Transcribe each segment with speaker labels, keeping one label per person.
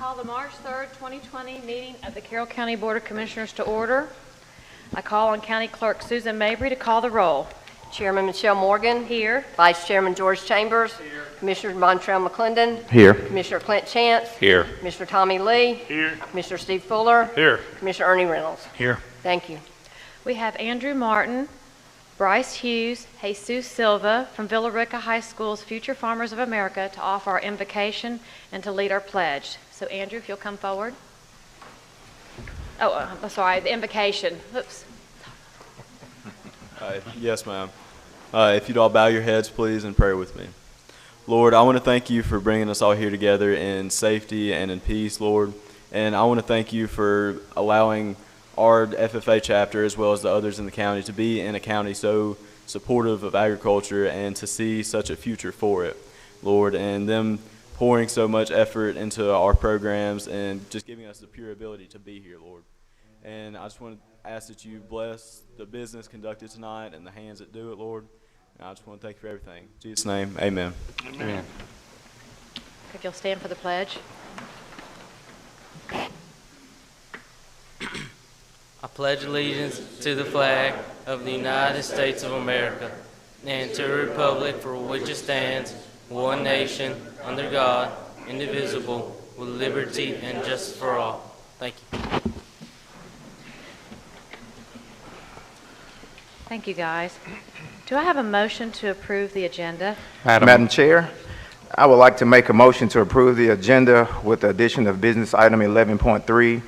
Speaker 1: call the March 3rd, 2020 meeting of the Carroll County Board of Commissioners to order. I call on County Clerk Susan Mabry to call the roll.
Speaker 2: Chairman Michelle Morgan.
Speaker 1: Here.
Speaker 2: Vice Chairman George Chambers. Here. Commissioner Montrell McClendon.
Speaker 3: Here.
Speaker 2: Commissioner Clint Chance.
Speaker 3: Here.
Speaker 2: Commissioner Tommy Lee.
Speaker 3: Here.
Speaker 2: Commissioner Steve Fuller.
Speaker 3: Here.
Speaker 2: Commissioner Ernie Reynolds.
Speaker 3: Here.
Speaker 2: Thank you.
Speaker 1: We have Andrew Martin, Bryce Hughes, Jesus Silva from Villa Rica High School's Future Farmers of America to offer our invocation and to lead our pledge. So Andrew, if you'll come forward. Oh, I'm sorry, the invocation. Oops.
Speaker 4: Yes, ma'am. If you'd all bow your heads, please, and pray with me. Lord, I want to thank you for bringing us all here together in safety and in peace, Lord. And I want to thank you for allowing our FFA chapter, as well as the others in the county, to be in a county so supportive of agriculture and to see such a future for it, Lord, and them pouring so much effort into our programs and just giving us the pure ability to be here, Lord. And I just want to ask that you bless the business conducted tonight and the hands that do it, Lord. And I just want to thank you for everything. In Jesus' name, amen.
Speaker 3: Amen.
Speaker 1: If you'll stand for the pledge.
Speaker 5: I pledge allegiance to the flag of the United States of America and to the republic for which it stands, one nation, under God, indivisible, with liberty and justice for all. Thank you.
Speaker 1: Thank you, guys. Do I have a motion to approve the agenda?
Speaker 3: Madam Chair, I would like to make a motion to approve the agenda with the addition of business item 11.3,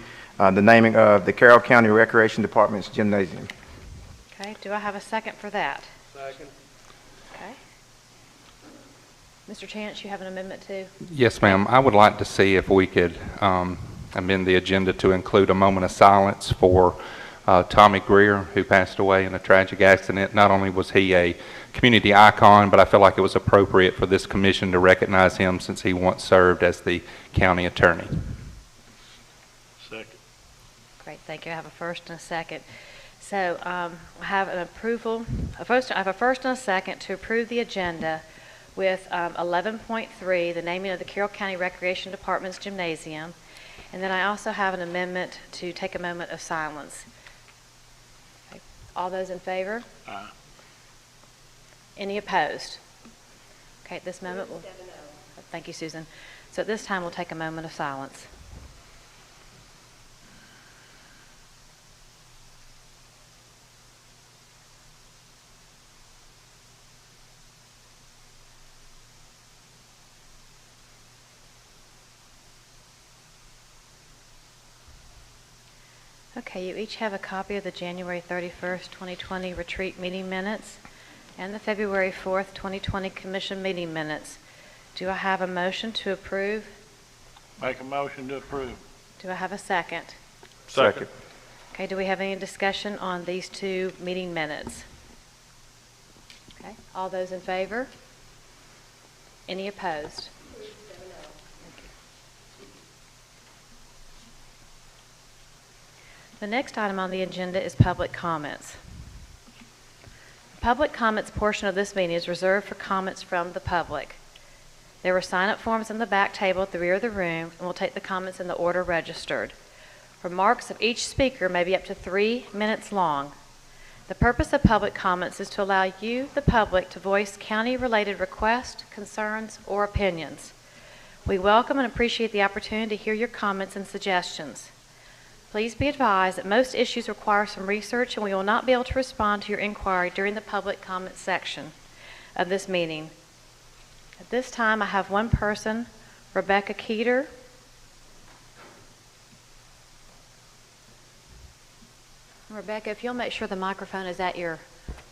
Speaker 3: the naming of the Carroll County Recreation Department's gymnasium.
Speaker 1: Okay, do I have a second for that?
Speaker 5: Second.
Speaker 1: Okay. Mr. Chance, you have an amendment too?
Speaker 6: Yes, ma'am. I would like to see if we could amend the agenda to include a moment of silence for Tommy Greer, who passed away in a tragic accident. Not only was he a community icon, but I feel like it was appropriate for this commission to recognize him since he once served as the county attorney.
Speaker 5: Second.
Speaker 1: Great, thank you. I have a first and a second. So I have an approval. I have a first and a second to approve the agenda with 11.3, the naming of the Carroll County Recreation Department's gymnasium. And then I also have an amendment to take a moment of silence. Okay. All those in favor?
Speaker 5: Aye.
Speaker 1: Any opposed? Okay, at this moment, thank you, Susan. So at this time, we'll take a moment of silence. Okay, you each have a copy of the January 31st, 2020 retreat meeting minutes and the February 4th, 2020 commission meeting minutes. Do I have a motion to approve?
Speaker 5: Make a motion to approve.
Speaker 1: Do I have a second?
Speaker 3: Second.
Speaker 1: Okay, do we have any discussion on these two meeting minutes? Okay, all those in favor? Any opposed? The next item on the agenda is public comments. The public comments portion of this meeting is reserved for comments from the public. There were sign-up forms in the back table at the rear of the room, and we'll take the comments in the order registered. Remarks of each speaker may be up to 3 minutes long. The purpose of public comments is to allow you, the public, to voice county-related requests, concerns, or opinions. We welcome and appreciate the opportunity to hear your comments and suggestions. Please be advised that most issues require some research, and we will not be able to respond to your inquiry during the public comment section of this meeting. At this time, I have one person, Rebecca Keeter. Rebecca, if you'll make sure the microphone is at your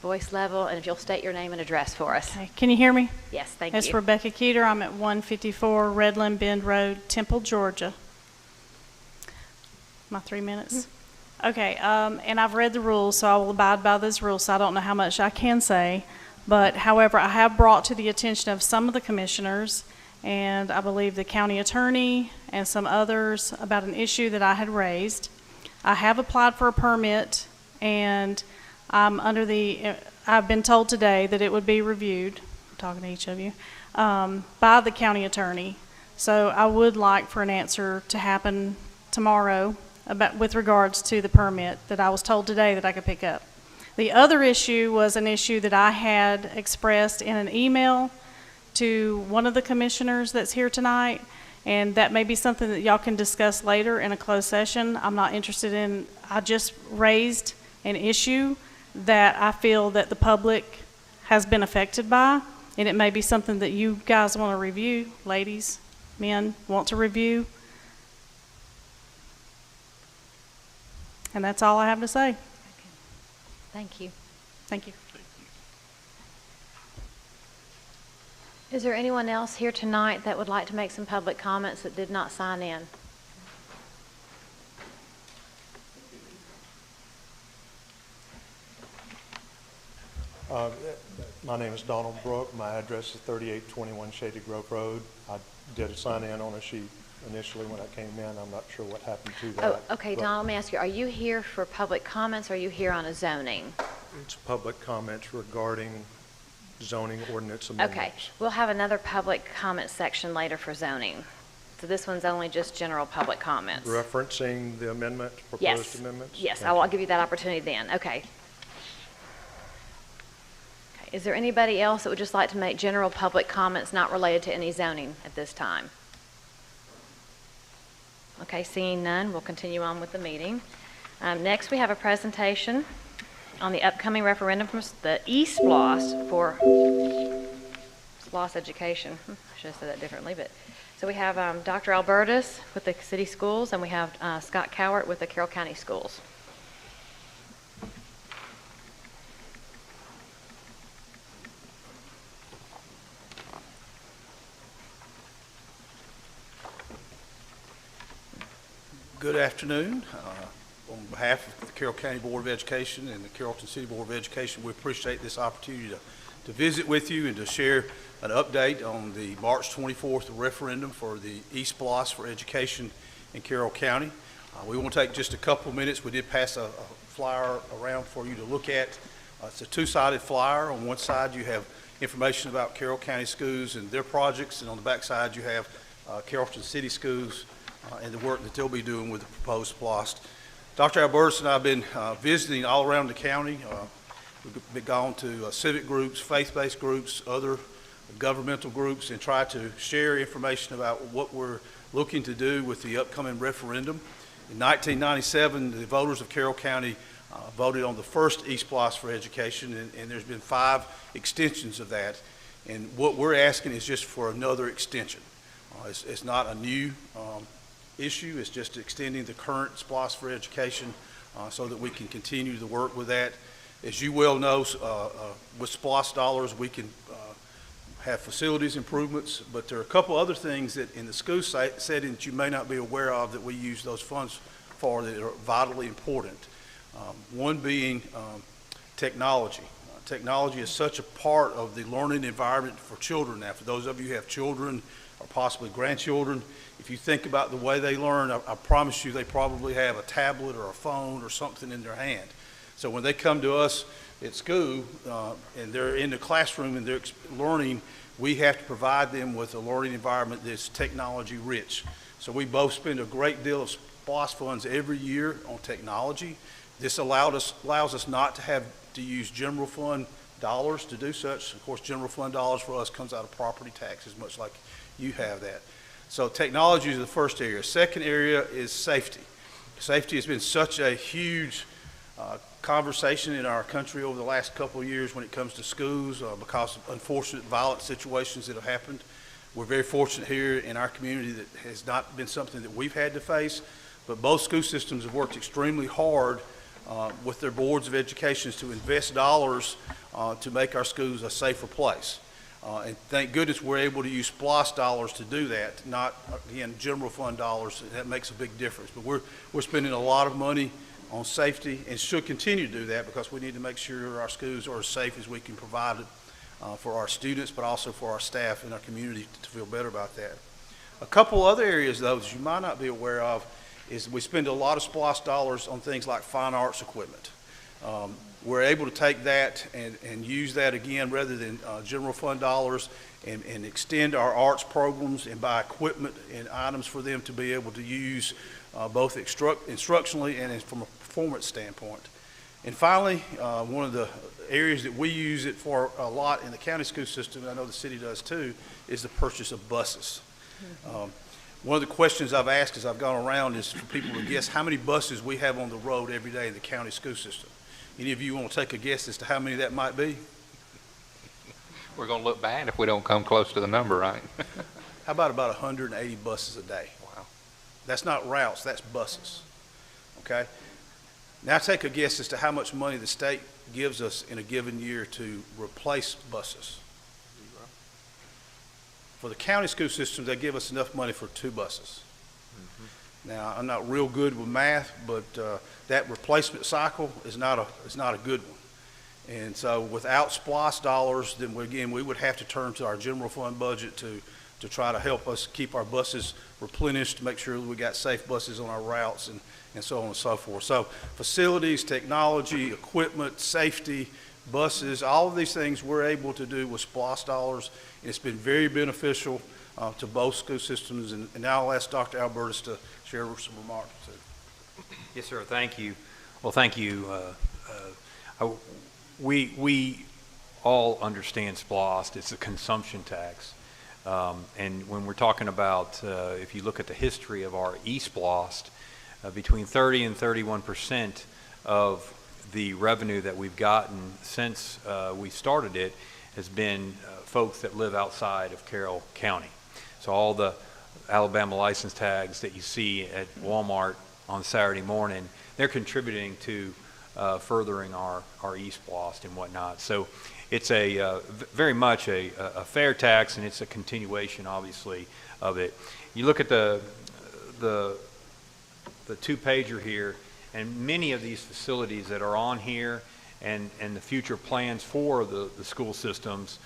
Speaker 1: voice level, and if you'll state your name and address for us.
Speaker 7: Okay. Can you hear me?
Speaker 1: Yes, thank
Speaker 7: It's
Speaker 1: you.
Speaker 7: Rebecca Keeter. I'm at 154 Redland Bend Road, Temple, Georgia. My 3 minutes? Okay, and I've read the rules, so I will abide by those rules, so I don't know how much I can say. But however, I have brought to the attention of some of the commissioners, and I believe the county attorney and some others, about an issue that I had raised. I have applied for a permit, and I've been told today that it would be reviewed, I'm talking to each of you, by the county attorney. So I would like for an answer to happen tomorrow with regards to the permit that I was told today that I could pick up. The other issue was an issue that I had expressed in an email to one of the commissioners that's here tonight, and that may be something that y'all can discuss later in a closed session. I'm not interested in, I just raised an issue that I feel that the public has been affected by, and it may be something that you guys want to review, ladies, men want to review. And that's all I have to say.
Speaker 1: Thank you.
Speaker 7: Thank you.
Speaker 1: Is there anyone else here tonight that would like to make some public comments that did not sign in?
Speaker 8: My name is Donald Brook. My address is 3821 Shady Grove Road. I did a sign in on a sheet initially when I came in. I'm not sure what happened to that.
Speaker 1: Oh, okay, Don, let me ask you, are you here for public comments, or are you here on a zoning?
Speaker 8: It's public comments regarding zoning ordinance amendments.
Speaker 1: Okay, we'll have another public comment section later for zoning. So this one's only just general public comments.
Speaker 8: Referencing the amendment, proposed amendments?
Speaker 1: Yes,
Speaker 8: Thank
Speaker 1: I will
Speaker 8: you.
Speaker 1: give you that opportunity then. Okay. Is there anybody else that would just like to make general public comments not related to any zoning at this time? Okay, seeing none, we'll continue on with the meeting. Next, we have a presentation on the upcoming referendum from the eSPLOS for SPLOS education. I should have said that differently, but so we have Dr. Albertus with the city schools, and we have Scott Cowart with the Carroll County schools.
Speaker 9: Good afternoon. On behalf of the Carroll County Board of Education and the Carrollton City Board of Education, we appreciate this opportunity to visit with you and to share an update on the March 24th referendum for the eSPLOS for education in Carroll County. We want to take just a couple of minutes. We did pass a flyer around for you to look at. It's a two-sided flyer. On one side you have information about Carroll County schools and their projects, and on the back side you have Carrollton City Schools and the work that they'll be doing with the proposed SPLOST. Dr. Albertus and I have been visiting all around the county. We've been gone to civic groups, faith-based groups, other governmental groups, and try to share information about what we're looking to do with the upcoming referendum. In 1997, the voters of Carroll County voted on the first eSPLOS for education, and there's been 5 extensions of that. And what we're asking is just for another extension. It's not a new issue. It's just extending the current SPLOS for education so that we can continue to work with that. As you well know, with SPLOS dollars, we can have facilities improvements, but there are a couple other things that in the school setting that you may not be aware of that we use those funds for that are vitally important. One being technology. Technology is such a part of the learning environment for children now. For those of you who have children or possibly grandchildren, if you think about the way they learn, I promise you they probably have a tablet or a phone or something in their hand. So when they come to us at school and they're in the classroom and they're learning, we have to provide them with a learning environment that's technology rich. So we both spend a great deal of SPLOS funds every year on technology. This allows us not to have to use general fund dollars to do such. Of course, general fund dollars for us comes out of property taxes, much like you have that. So technology is the first area. Second area is safety. Safety has been such a huge conversation in our country over the last couple of years when it comes to schools because of unfortunate violent situations that have happened. We're very fortunate here in our community that has not been something that we've had to face, but both school systems have worked extremely hard with their boards of education to invest dollars to make our schools a safer place. And thank goodness we're able to use SPLOS dollars to do that, not, again, general fund dollars. That makes a big difference. But we're spending a lot of money on safety and should continue to do that because we need to make sure our schools are as safe as we can provide it for our students, but also for our staff and our community to feel better about that. A couple other areas, though, that you might not be aware of is we spend a lot of SPLOS dollars on things like fine arts equipment. we're able to take that and use that again rather than general fund dollars and extend our arts programs and buy equipment and items for them to be able to use both instructionally and from a performance standpoint. And finally, one of the areas that we use it for a lot in the county school system, and I know the city does too, is the purchase of buses. One of the questions I've asked as I've gone around is for people to guess how many buses we have on the road every day in the county school system. Any of you want to take a guess as to how many that might be?
Speaker 6: We're going to look bad if we don't come close to the number, right?
Speaker 9: How about 180 buses a day?
Speaker 6: Wow.
Speaker 9: That's not routes, that's buses, okay? Now take a guess as to how much money the state gives us in a given year to replace buses. For the county school systems, they give us enough money for 2 buses. Now, I'm not real good with math, but that replacement cycle is not a good one. And so without SPLOST dollars, then we would have to turn to our general fund budget to try to help us keep our buses replenished, to make sure that we got safe buses on our routes and so on and so forth. So facilities, technology, equipment, safety, buses, all of these things we're able to do with SPLOST dollars. And it's been very beneficial to both school systems. And now I'll ask Dr. Albertus to share some remarks.
Speaker 10: Yes, sir. Thank you. Well, thank you. We all understand SPLOST. It's a consumption tax. And when we're talking about, if you look at the history of our eSPLOST, between 30 and 31% of the revenue that we've gotten since we started it has been folks that live outside of Carroll County. So all the Alabama license tags that you see at Walmart on Saturday morning, they're contributing to furthering our eSPLOST and whatnot. So it's a very much a fair tax, and it's a continuation, obviously, of it. You look at the 2-pager here, and many of these facilities that are on here and the future plans for the school systems,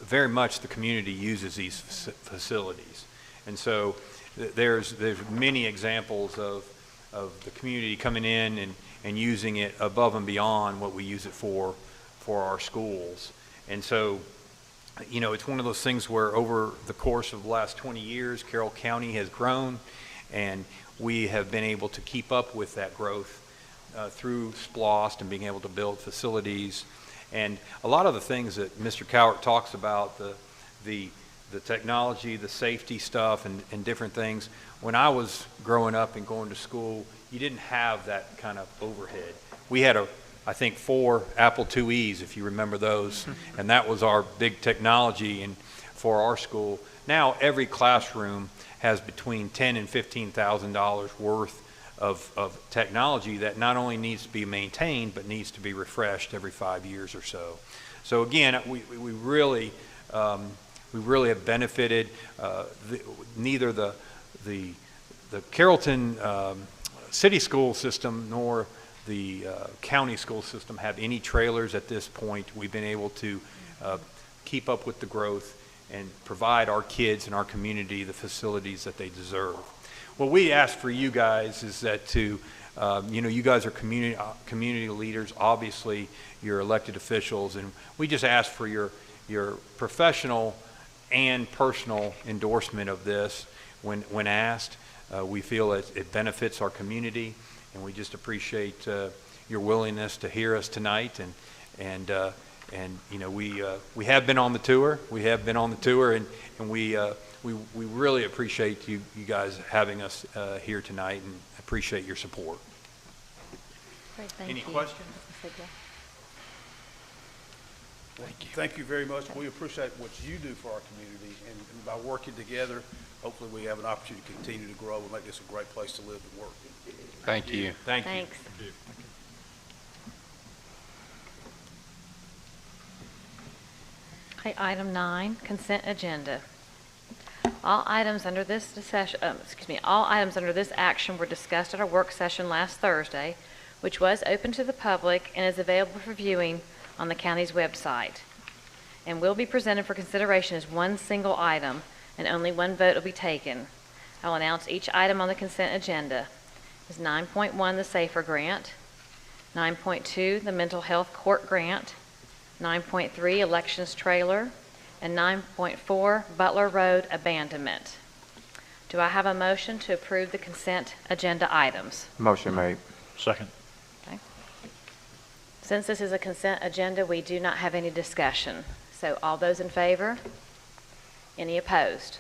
Speaker 10: very much the community uses these facilities. And so there's many examples of the community coming in and using it above and beyond what we use it for our schools. And so, you know, it's one of those things where over the course of the last 20 years, Carroll County has grown, and we have been able to keep up with that growth through SPLOST and being able to build facilities. And a lot of the things that Mr. Cowart talks about, the technology, the safety stuff, and different things, when I was growing up and going to school, you didn't have that kind of overhead. We had I think 4 Apple IIes, if you remember those, and that was our big technology for our school. Now every classroom has between $10,000 and $15,000 worth of technology that not only needs to be maintained but needs to be refreshed every 5 years or so. So again, we really have benefited. Neither the Carrollton city school system nor the county school system have any trailers at this point. We've been able to keep up with the growth and provide our kids and our community the facilities that they deserve. What we ask for you guys is that you guys are community leaders. Obviously, you're elected officials, and we just ask for your professional and personal endorsement of this when asked. We feel it benefits our community, and we just appreciate your willingness to hear us tonight. And you know, we have been on the tour. And we really appreciate you guys having us here tonight, and appreciate your support.
Speaker 1: Great,
Speaker 10: Any questions?
Speaker 9: Thank you very much. We appreciate what you do for our community, and by working together, hopefully we have an opportunity to continue to grow and make this a great place to live and work.
Speaker 6: Thank you.
Speaker 10: Thanks.
Speaker 1: Okay, item 9, consent agenda. All items under this action were discussed at our work session last Thursday, which was open to the public and is available for viewing on the county's website, and will be presented for consideration as one single item, and only one vote will be taken. I will announce each item on the consent agenda. Is 9.1 the SAFER grant, 9.2, the mental health court grant. 9.3, elections trailer. And 9.4, Butler Road abandonment. Do I have a motion to approve the consent agenda items?
Speaker 3: Motion made.
Speaker 8: Second.
Speaker 1: Okay. Since this is a consent agenda, we do not have any discussion. So all those in favor? Any opposed?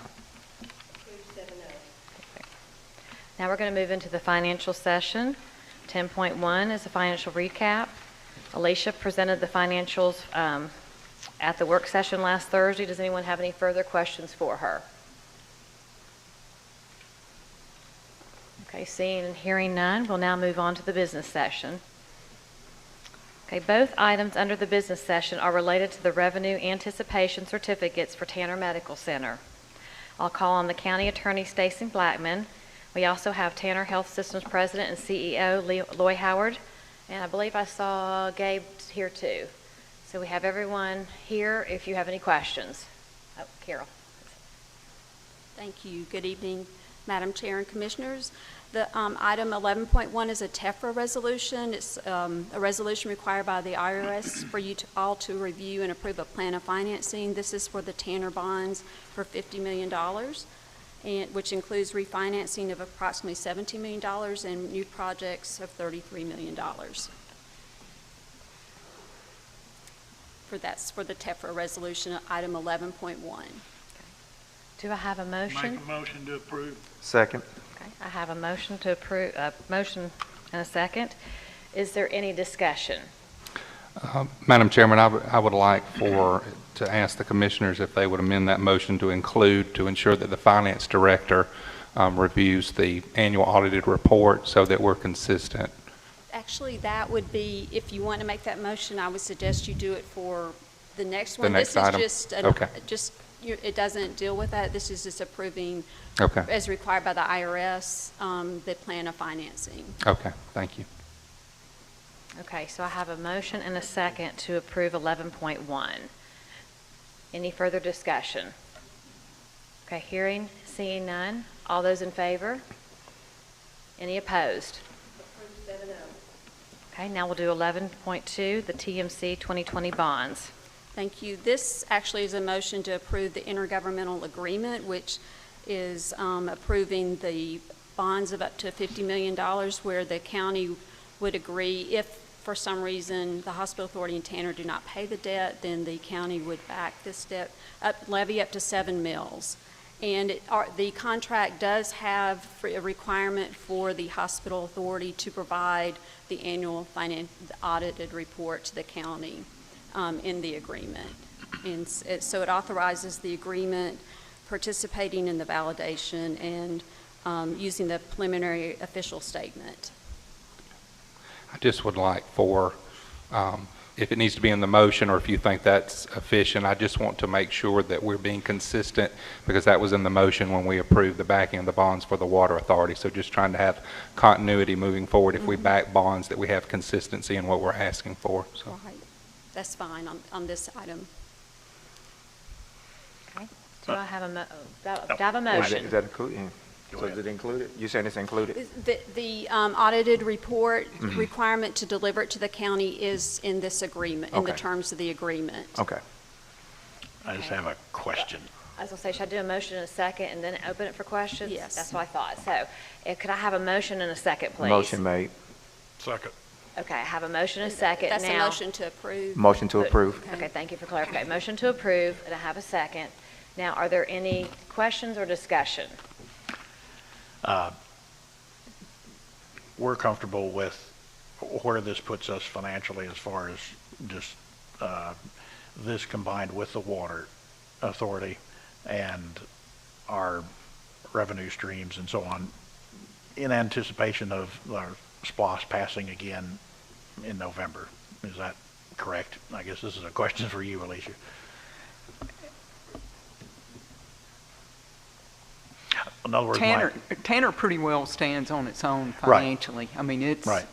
Speaker 1: Now we're going to move into the financial session. 10.1 is a financial recap. Alicia presented the financials at the work session last Thursday. Does anyone have any further questions for her? Okay, seeing and hearing none, we'll now move on to the business session. Okay, both items under the business session are related to the revenue anticipation certificates for Tanner Medical Center. I'll call on the County Attorney Stacey Blackman. We also have Tanner Health Systems President and CEO Loy Howard, and I believe I saw Gabe here too. So we have everyone here if you have any questions. Oh, Carroll.
Speaker 11: Thank you. Good evening, Madam Chair and Commissioners. The item 11.1 is a TEFRA resolution. It's a resolution required by the IRS for you all to review and approve a plan of financing. This is for the Tanner bonds for $50 million, and which includes refinancing of approximately $17 million and new projects of $33 million. That's for the TEFRA resolution, item 11.1.
Speaker 1: Do I have a motion?
Speaker 8: Make a motion to approve.
Speaker 3: Second.
Speaker 1: Okay, I have a motion to approve, motion and a second. Is there any discussion?
Speaker 6: Madam Chairman, I would like to ask the commissioners if they would amend that motion to include, to ensure that the finance director reviews the annual audited report so that we're consistent.
Speaker 11: Actually, that would be, if you want to make that motion, I would suggest you do it for the next one.
Speaker 6: The next item?
Speaker 11: This is just,
Speaker 6: Okay.
Speaker 11: it doesn't deal with that. This is just approving,
Speaker 6: Okay.
Speaker 11: as required by the IRS, the plan of financing.
Speaker 6: Okay, thank you.
Speaker 1: Okay, so I have a motion and a second to approve 11.1. Any further discussion? Okay, hearing, seeing none. All those in favor? Any opposed? Okay, now we'll do 11.2, the TMC 2020 bonds.
Speaker 11: Thank you. This actually is a motion to approve the intergovernmental agreement, which is approving the bonds of up to $50 million where the county would agree if for some reason the hospital authority and Tanner do not pay the debt, then the county would back this debt, levy up to 7 mills. And the contract does have a requirement for the hospital authority to provide the annual audited report to the county in the agreement. And so it authorizes the agreement, participating in the validation, and using the preliminary official statement.
Speaker 6: I just would like for, if it needs to be in the motion or if you think that's efficient, I just want to make sure that we're being consistent because that was in the motion when we approved the backing of the bonds for the water authority. So just trying to have continuity moving forward. If we back bonds, that we have consistency in what we're asking for. So.
Speaker 11: Right. That's fine on this item.
Speaker 1: Okay. Do I have a motion?
Speaker 3: Is that included? So is it included? You saying it's included?
Speaker 11: The audited report requirement to deliver it to the county is in this agreement, in the
Speaker 3: Okay.
Speaker 11: terms of the agreement.
Speaker 3: Okay.
Speaker 8: I just have a question.
Speaker 1: I was going to say, should I do a motion in a second and then open it for questions?
Speaker 11: Yes.
Speaker 1: That's what I thought. So could I have a motion in a second, please?
Speaker 3: Motion made.
Speaker 8: Second.
Speaker 1: Okay, I have a motion and a second.
Speaker 11: That's
Speaker 1: now.
Speaker 11: a motion to approve.
Speaker 3: Motion to approve.
Speaker 1: Okay, thank you for clarifying. Motion to approve, and I have a second. Now, are there any questions or discussion?
Speaker 8: We're comfortable with where this puts us financially as far as just this combined with the water authority and our revenue streams and so on in anticipation of our SPLOS passing again in November. Is that correct? I guess this is a question for you, Alicia. In other words,
Speaker 12: Tanner pretty well stands on its own
Speaker 8: Right.
Speaker 12: financially. I mean, it's
Speaker 8: Right.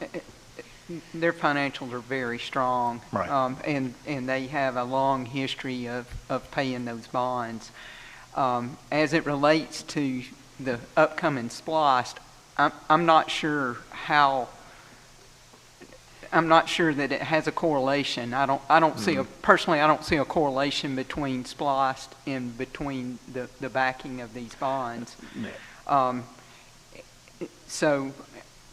Speaker 12: Their financials are very strong,
Speaker 8: Right.
Speaker 12: and they have a long history of paying those bonds. As it relates to the upcoming SPLOST, I'm not sure how I'm not sure that it has a correlation. I don't see personally, I don't see a correlation between spliced and between the backing of these bonds. So,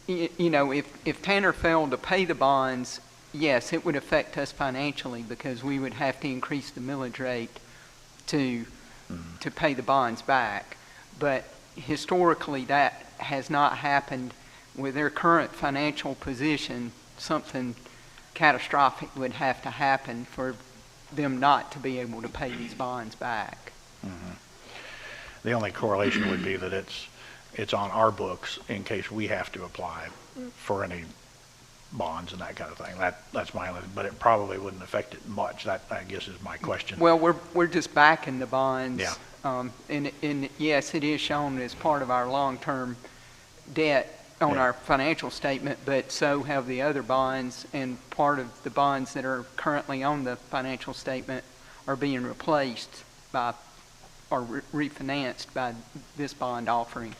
Speaker 12: you know, if Tanner failed to pay the bonds, yes, it would affect us financially because we would have to increase the millage rate to pay the bonds back. But historically, that has not happened. With their current financial position, something catastrophic would have to happen for them not to be able to pay these bonds back.
Speaker 8: The only correlation would be that it's on our books in case we have to apply for any bonds and that kind of thing. That's my only, but it probably wouldn't affect it much. That, I guess, is my question.
Speaker 12: Well, we're just backing the bonds.
Speaker 8: Yeah.
Speaker 12: And yes, it is shown as part of our long-term debt on our financial statement, but so have the other bonds, and part of the bonds that are currently on the financial statement are being replaced by or refinanced by this bond offering.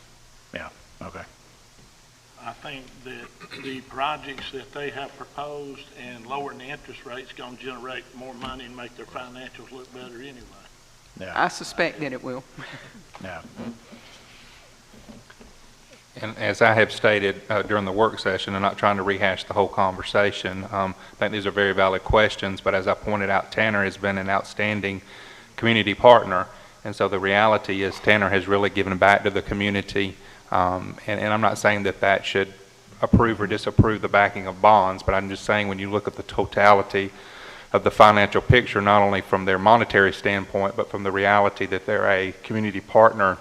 Speaker 8: Yeah, okay.
Speaker 13: I think that the projects that they have proposed and lowering the interest rate's going to generate more money and make their financials look better anyway.
Speaker 8: Yeah.
Speaker 12: I suspect that it will.
Speaker 8: Yeah.
Speaker 6: And as I have stated during the work session, and not trying to rehash the whole conversation, I think these are very valid questions, but as I pointed out, Tanner has been an outstanding community partner, and so the reality is Tanner has really given back to the community, and I'm not saying that that should approve or disapprove the backing of bonds, but I'm just saying when you look at the totality of the financial picture, not only from their monetary standpoint, but from the reality that they're a community partner,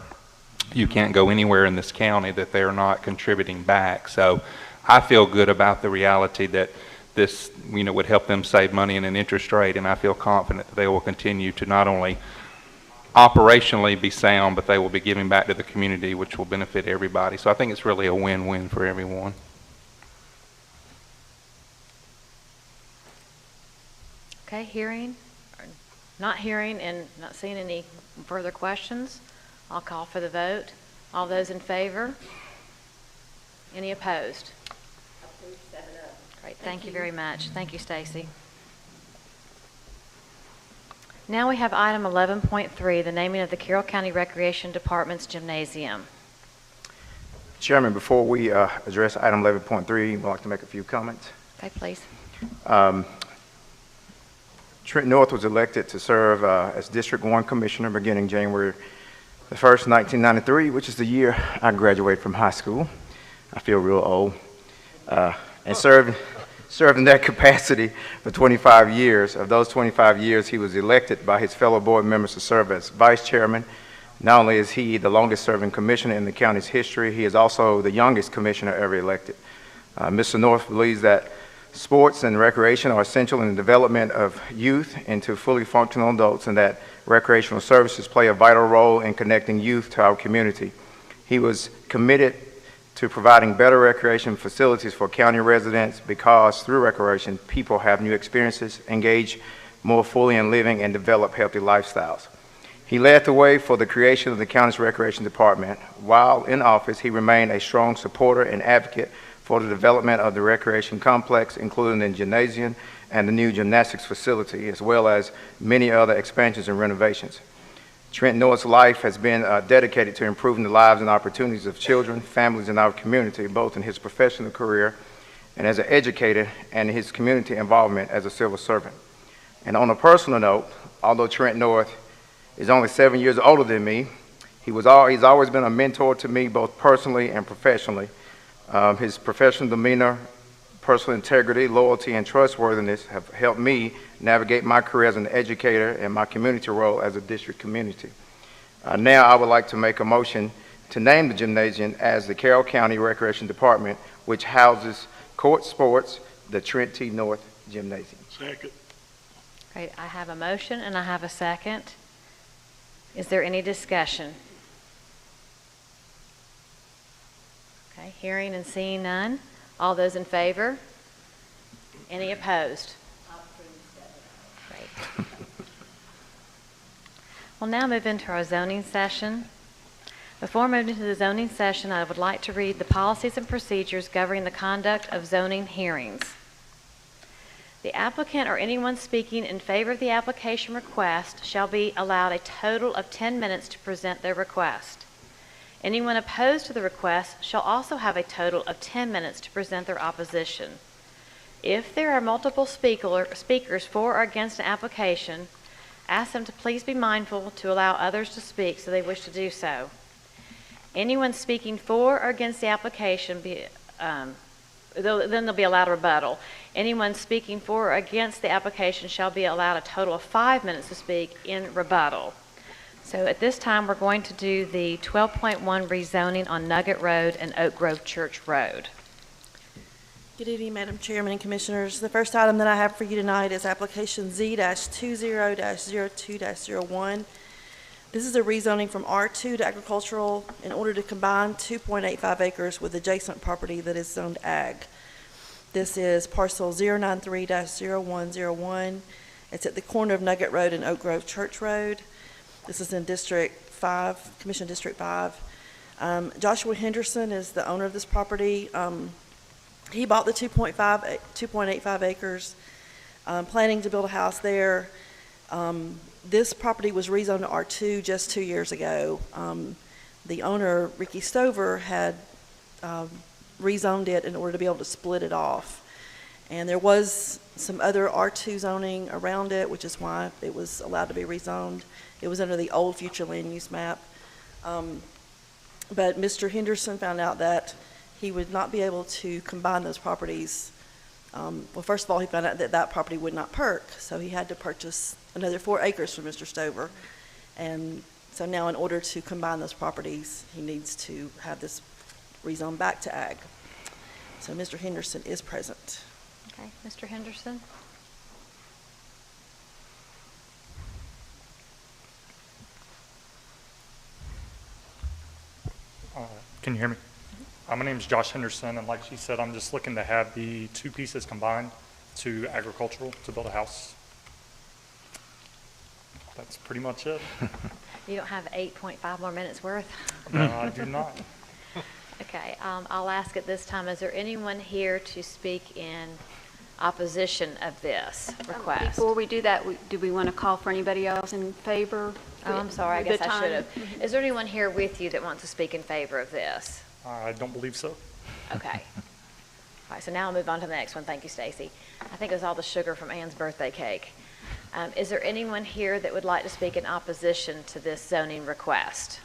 Speaker 6: you can't go anywhere in this county that they're not contributing back. So I feel good about the reality that this, you know, would help them save money in an interest rate, and I feel confident that they will continue to not only operationally be sound, but they will be giving back to the community, which will benefit everybody. So I think it's really a win-win for everyone.
Speaker 1: Okay, not hearing and not seeing any further questions, I'll call for the vote. All those in favor? Any opposed? Great, thank you very much. Thank you, Stacy. Now we have item 11.3, the naming of the Carroll County Recreation Department's gymnasium.
Speaker 3: Chairman, before we address item 11.3, I'd like to make a few comments.
Speaker 1: Okay, please.
Speaker 3: Trent North was elected to serve as District 1 Commissioner beginning January the 1st, 1993, which is the year I graduated from high school. I feel real old. And served in that capacity for 25 years. Of those 25 years, he was elected by his fellow board members to serve as Vice Chairman. Not only is he the longest serving commissioner in the county's history, he is also the youngest commissioner ever elected. Mr. North believes that sports and recreation are essential in the development of youth into fully functional adults, and that recreational services play a vital role in connecting youth to our community. He was committed to providing better recreation facilities for county residents because through recreation, people have new experiences, engage more fully in living, and develop healthy lifestyles. He led the way for the creation of the county's recreation department. While in office, he remained a strong supporter and advocate for the development of the recreation complex, including the gymnasium and the new gymnastics facility, as well as many other expansions and renovations. Trent North's life has been dedicated to improving the lives and opportunities of children, families in our community, both in his professional career and as an educator, and his community involvement as a civil servant. And on a personal note, although Trent North is only 7 years older than me, he's always been a mentor to me, both personally and professionally. His professional demeanor, personal integrity, loyalty, and trustworthiness have helped me navigate my career as an educator and my community role as a district community. Now I would like to make a motion to name the gymnasium as the Carroll County Recreation Department, which houses court sports, the Trent T. North Gymnasium.
Speaker 13: Second.
Speaker 1: Great, I have a motion and I have a second. Is there any discussion? Okay, hearing and seeing none. All those in favor? Any opposed? Great. We'll now move into our zoning session. Before moving to the zoning session, I would like to read the policies and procedures governing the conduct of zoning hearings. The applicant or anyone speaking in favor of the application request shall be allowed a total of 10 minutes to present their request. Anyone opposed to the request shall also have a total of 10 minutes to present their opposition. If there are multiple speakers for or against an application, ask them to please be mindful to allow others to speak so they wish to do so. Anyone speaking for or against the application, then they'll be allowed a rebuttal. Anyone speaking for or against the application shall be allowed a total of 5 minutes to speak in rebuttal. So at this time, we're going to do the 12.1 rezoning on Nugget Road and Oak Grove Church Road.
Speaker 14: Good evening, Madam Chairman and Commissioners. The first item that I have for you tonight is application Z-20-02-01. This is a rezoning from R2 to agricultural in order to combine 2.85 acres with adjacent property that is zoned ag. This is parcel 093-0101. It's at the corner of Nugget Road and Oak Grove Church Road. This is in District 5, Commission District 5. Joshua Henderson is the owner of this property. He bought the 2.85 acres, planning to build a house there. This property was rezoned to R2 just 2 years ago. The owner, Ricky Stover, had rezoned it in order to be able to split it off. And there was some other R2 zoning around it, which is why it was allowed to be rezoned. It was under the old future land use map. But Mr. Henderson found out that he would not be able to combine those properties. Well, first of all, he found out that that property would not perk, so he had to purchase another 4 acres from Mr. Stover. And so now in order to combine those properties, he needs to have this rezoned back to ag. So Mr. Henderson is present.
Speaker 1: Okay, Mr. Henderson?
Speaker 15: Can you hear me? My name is Josh Henderson, and like she said, I'm just looking to have the 2 pieces combined to agricultural to build a house. That's pretty much it.
Speaker 1: You don't have 8.5 more minutes worth?
Speaker 15: No, I do not.
Speaker 1: Okay, I'll ask at this time, is there anyone here to speak in opposition of this request?
Speaker 11: Before we do that, do we want to call for anybody else in favor?
Speaker 1: Oh, I'm sorry, I guess I should have. Is there anyone here with you that wants to speak in favor of this?
Speaker 15: I don't believe so.
Speaker 1: Okay. All right, so now I'll move on to the next one. Thank you, Stacy. I think it was all the sugar from Ann's birthday cake. Is there anyone here that would like to speak in opposition to this zoning request?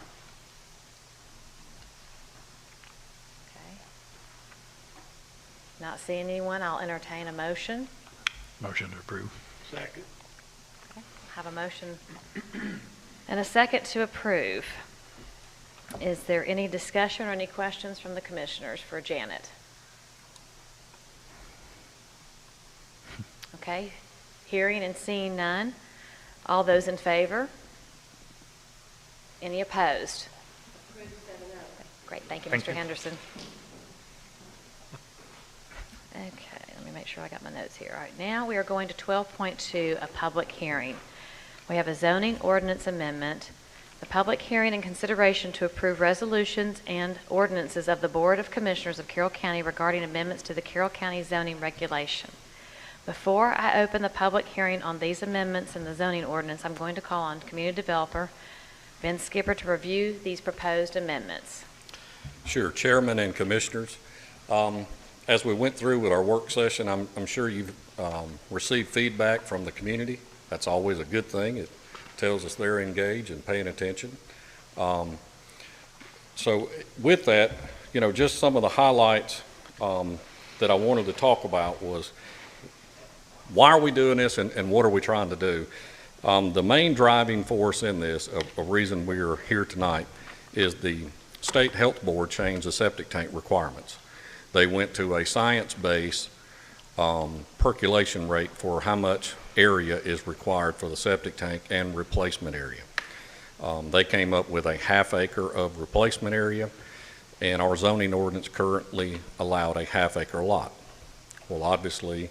Speaker 1: Okay. Not seeing anyone, I'll entertain a motion.
Speaker 8: Motion to approve.
Speaker 13: Second.
Speaker 1: Okay. Have a motion and a second to approve. Is there any discussion or any questions from the commissioners for Janet? Okay, hearing and seeing none. All those in favor? Any opposed? Great, thank you, Mr. Henderson. Okay, let me make sure I got my notes here. All right, now we are going to 12.2, a public hearing. We have a zoning ordinance amendment. The public hearing and consideration to approve resolutions and ordinances of the Board of Commissioners of Carroll County regarding amendments to the Carroll County zoning regulation. Before I open the public hearing on these amendments in the zoning ordinance, I'm going to call on community developer Ben Skipper to review these proposed amendments.
Speaker 16: Sure, Chairman and Commissioners. As we went through with our work session, I'm sure you've received feedback from the community. That's always a good thing. It tells us they're engaged and paying attention. So with that, just some of the highlights that I wanted to talk about was why are we doing this and what are we trying to do? The main driving force in this, a reason we are here tonight, is the State Health Board changed the septic tank requirements. They went to a science-based percolation rate for how much area is required for the septic tank and replacement area. They came up with a ½ acre of replacement area, and our zoning ordinance currently allowed a ½ acre lot. Well, obviously,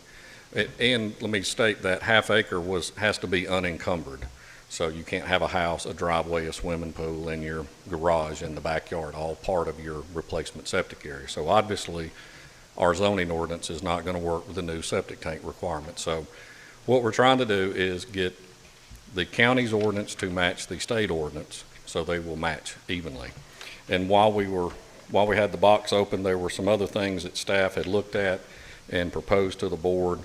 Speaker 16: and let me state that ½ acre has to be unencumbered. So you can't have a house, a driveway, a swimming pool, and your garage in the backyard, all part of your replacement septic area. So obviously, our zoning ordinance is not going to work with the new septic tank requirement. So what we're trying to do is get the county's ordinance to match the state ordinance, so they will match evenly. And while we had the box open, there were some other things that staff had looked at and proposed to the board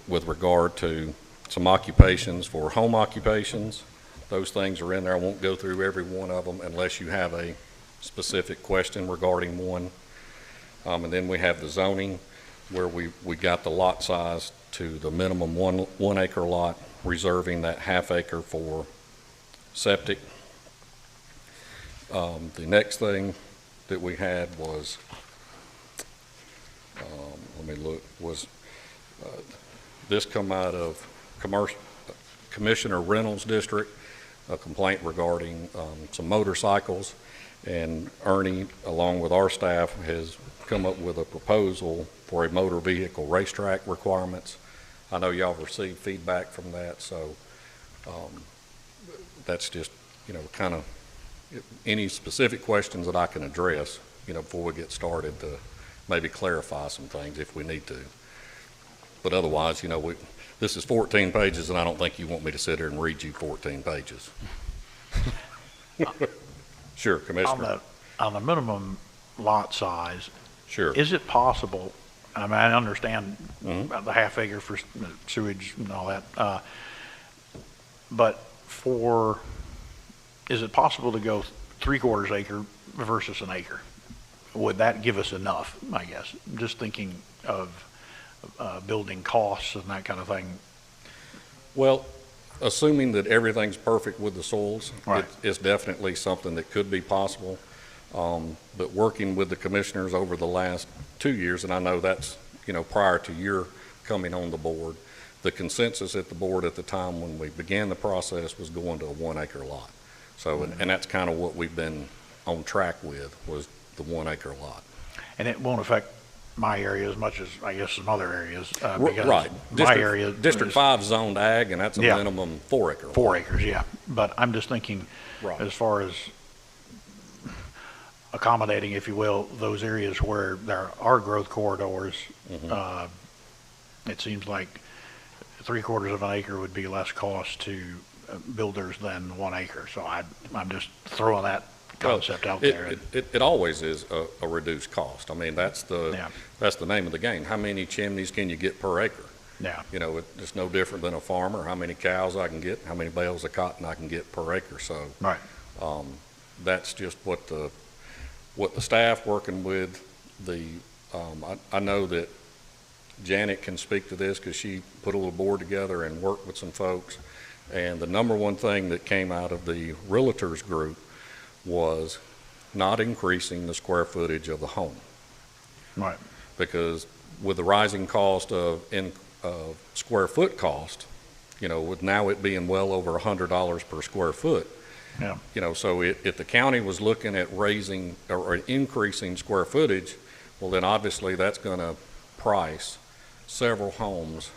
Speaker 16: with regard to some occupations for home occupations. Those things are in there. I won't go through every one of them unless you have a specific question regarding one. And then we have the zoning, where we got the lot size to the minimum one acre lot, reserving that half acre for septic. The next thing that we had was, this come out of Commissioner Reynolds' district, a complaint regarding some motorcycles, and Ernie, along with our staff, has come up with a proposal for a motor vehicle racetrack requirements. I know y'all received feedback from that, so that's just, kind of any specific questions that I can address, before we get started, to maybe clarify some things if we need to. But otherwise, this is 14 pages, and I don't think you want me to sit here and read you 14 pages. Sure, Commissioner.
Speaker 8: On the minimum lot size,
Speaker 16: sure.
Speaker 8: Is it possible, I mean, I understand about the half acre for sewage and all that, but is it possible to go 3/4 acre versus an acre? Would that give us enough, I guess? Just thinking of building costs and that kind of thing.
Speaker 16: Well, assuming that everything's perfect with the soils,
Speaker 8: right,
Speaker 16: it's definitely something that could be possible. But working with the commissioners over the last 2 years, and I know that's, prior to your coming on the board, the consensus at the board at the time when we began the process was going to a 1 acre lot. So, and that's kind of what we've been on track with, was the 1 acre lot.
Speaker 8: And it won't affect my area as much as, I guess, some other areas. Because
Speaker 16: right.
Speaker 8: My area.
Speaker 16: District 5 zoned ag, and that's a minimum 4 acre.
Speaker 8: 4 acres, yeah. But I'm just thinking,
Speaker 16: right,
Speaker 8: as far as accommodating, if you will, those areas where there are growth corridors, it seems like 3/4 of an acre would be less cost to builders than 1 acre. So I'm just throwing that concept out there.
Speaker 16: It always is a reduced cost. I mean, that's the name of the game. How many chimneys can you get per acre?
Speaker 8: Yeah.
Speaker 16: It's no different than a farmer. How many cows I can get, how many bales of cotton I can get per acre. So
Speaker 8: right.
Speaker 16: That's just what the staff working with I know that Janet can speak to this because she put a little board together and worked with some folks. And the number one thing that came out of the realtors group was not increasing the square footage of the home.
Speaker 8: Right.
Speaker 16: Because with the rising cost of square foot cost, with now it being well over $100 per square foot, so if the county was looking at raising or increasing square footage, well, then obviously that's going to price several homes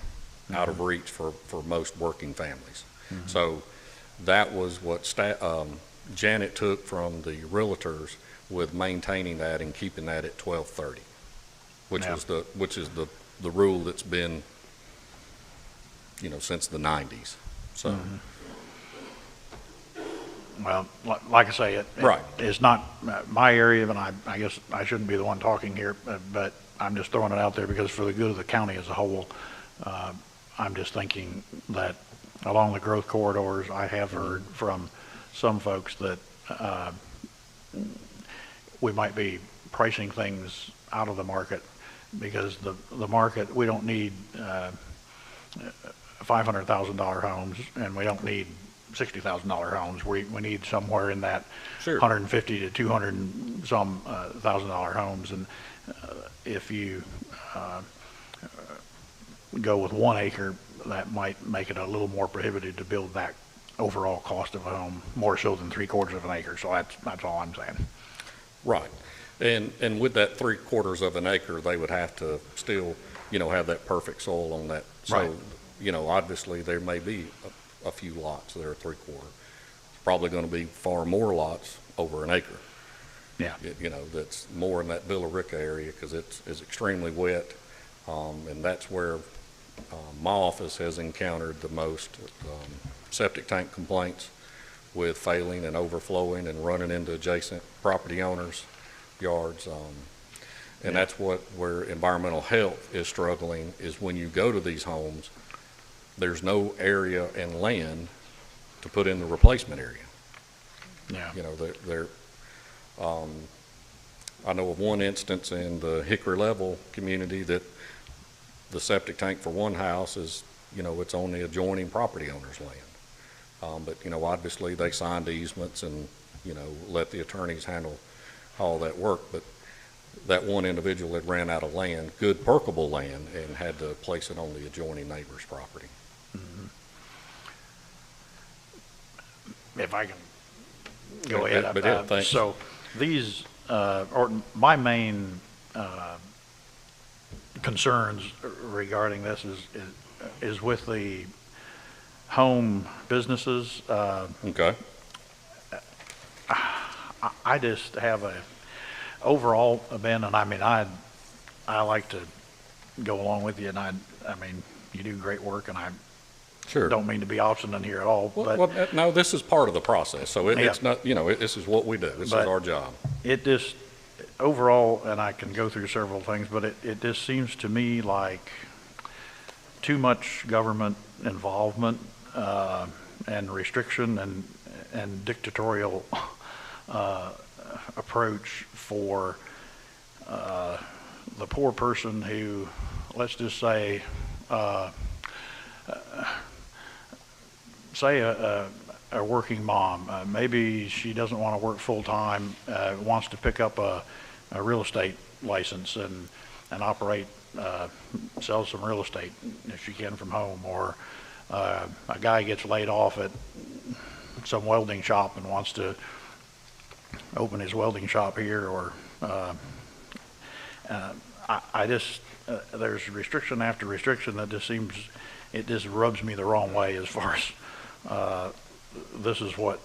Speaker 16: out of reach for most working families. So that was what Janet took from the realtors, with maintaining that and keeping that at 1230, which is the rule that's been, since the 90s. So.
Speaker 8: Well, like I say,
Speaker 16: right.
Speaker 8: It's not my area, and I guess I shouldn't be the one talking here, but I'm just throwing it out there because for the good of the county as a whole, I'm just thinking that along the growth corridors, I have heard from some folks that we might be pricing things out of the market because the market, we don't need $500,000 homes, and we don't need $60,000 homes. We need somewhere in that
Speaker 16: sure.
Speaker 8: 150 to 200 and some $1,000 homes, and if you go with 1 acre, that might make it a little more prohibitive to build that overall cost of a home, more so than 3/4 of an acre. So that's all I'm saying.
Speaker 16: Right, and with that 3/4 of an acre, they would have to still, have that perfect soil on that. So,
Speaker 8: right.
Speaker 16: Obviously there may be a few lots that are 3/4. It's probably going to be far more lots over an acre.
Speaker 8: Yeah.
Speaker 16: You know, that's more in that Villa Rica area because it's extremely wet. And that's where my office has encountered the most septic tank complaints with failing and overflowing and running into adjacent property owners' yards. And that's where environmental health is struggling, is when you go to these homes, there's no area and land to put in the replacement area.
Speaker 8: Yeah.
Speaker 16: You know, I know of one instance in the Hickory Level community that the septic tank for one house is, you know, it's on the adjoining property owner's land. But, you know, obviously they signed easements and, you know, let the attorneys handle all that work. But that one individual had ran out of land, good perkable land, and had to place it on the adjoining neighbor's property.
Speaker 8: If I can go ahead.
Speaker 16: But yeah, thanks.
Speaker 8: So these, or my main concerns regarding this is with the home businesses.
Speaker 16: Okay.
Speaker 8: I just have a overall, Ben, and I mean, I like to go along with you, and I mean, you do great work, and I
Speaker 16: Sure.
Speaker 8: don't mean to be obstinate here at all, but
Speaker 16: Well, no, this is part of the process. So it's not, you know, this is what we do. This is
Speaker 8: But
Speaker 16: our job.
Speaker 8: it just, overall, and I can go through several things, but it just seems to me like too much government involvement and restriction and dictatorial approach for the poor person who, let's just say, a working mom, maybe she doesn't want to work full-time, wants to pick up a real estate license and operate, sell some real estate if she can from home, or a guy gets laid off at some welding shop and wants to open his welding shop here, or I just, there's restriction after restriction that just seems, it just rubs me the wrong way as far as this is what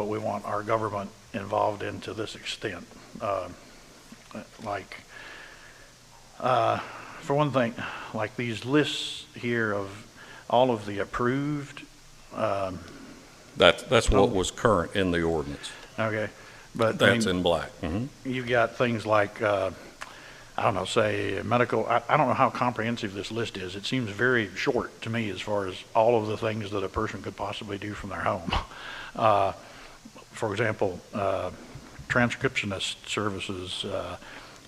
Speaker 8: we want our government involved in to this extent. For one thing, like these lists here of all of the approved.
Speaker 16: That's what was current in the ordinance.
Speaker 8: Okay, but
Speaker 16: That's in black.
Speaker 8: You've got things like, I don't know, say medical, I don't know how comprehensive this list is. It seems very short to me as far as all of the things that a person could possibly do from their home. For example, transcriptionist services,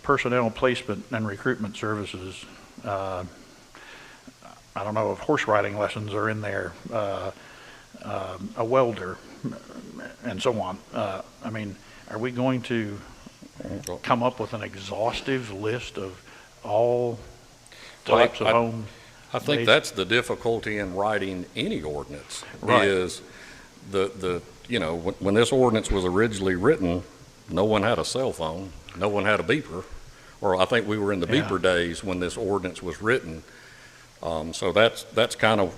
Speaker 8: personnel placement and recruitment services. I don't know if horse riding lessons are in there, a welder, and so on. I mean, are we going to come up with an exhaustive list of all types of homes?
Speaker 16: I think that's the difficulty in writing any ordinance.
Speaker 8: Right.
Speaker 16: Is you know, when this ordinance was originally written, no one had a cell phone, no one had a beeper, or I think we were in the beeper days when this ordinance was written. So that's kind of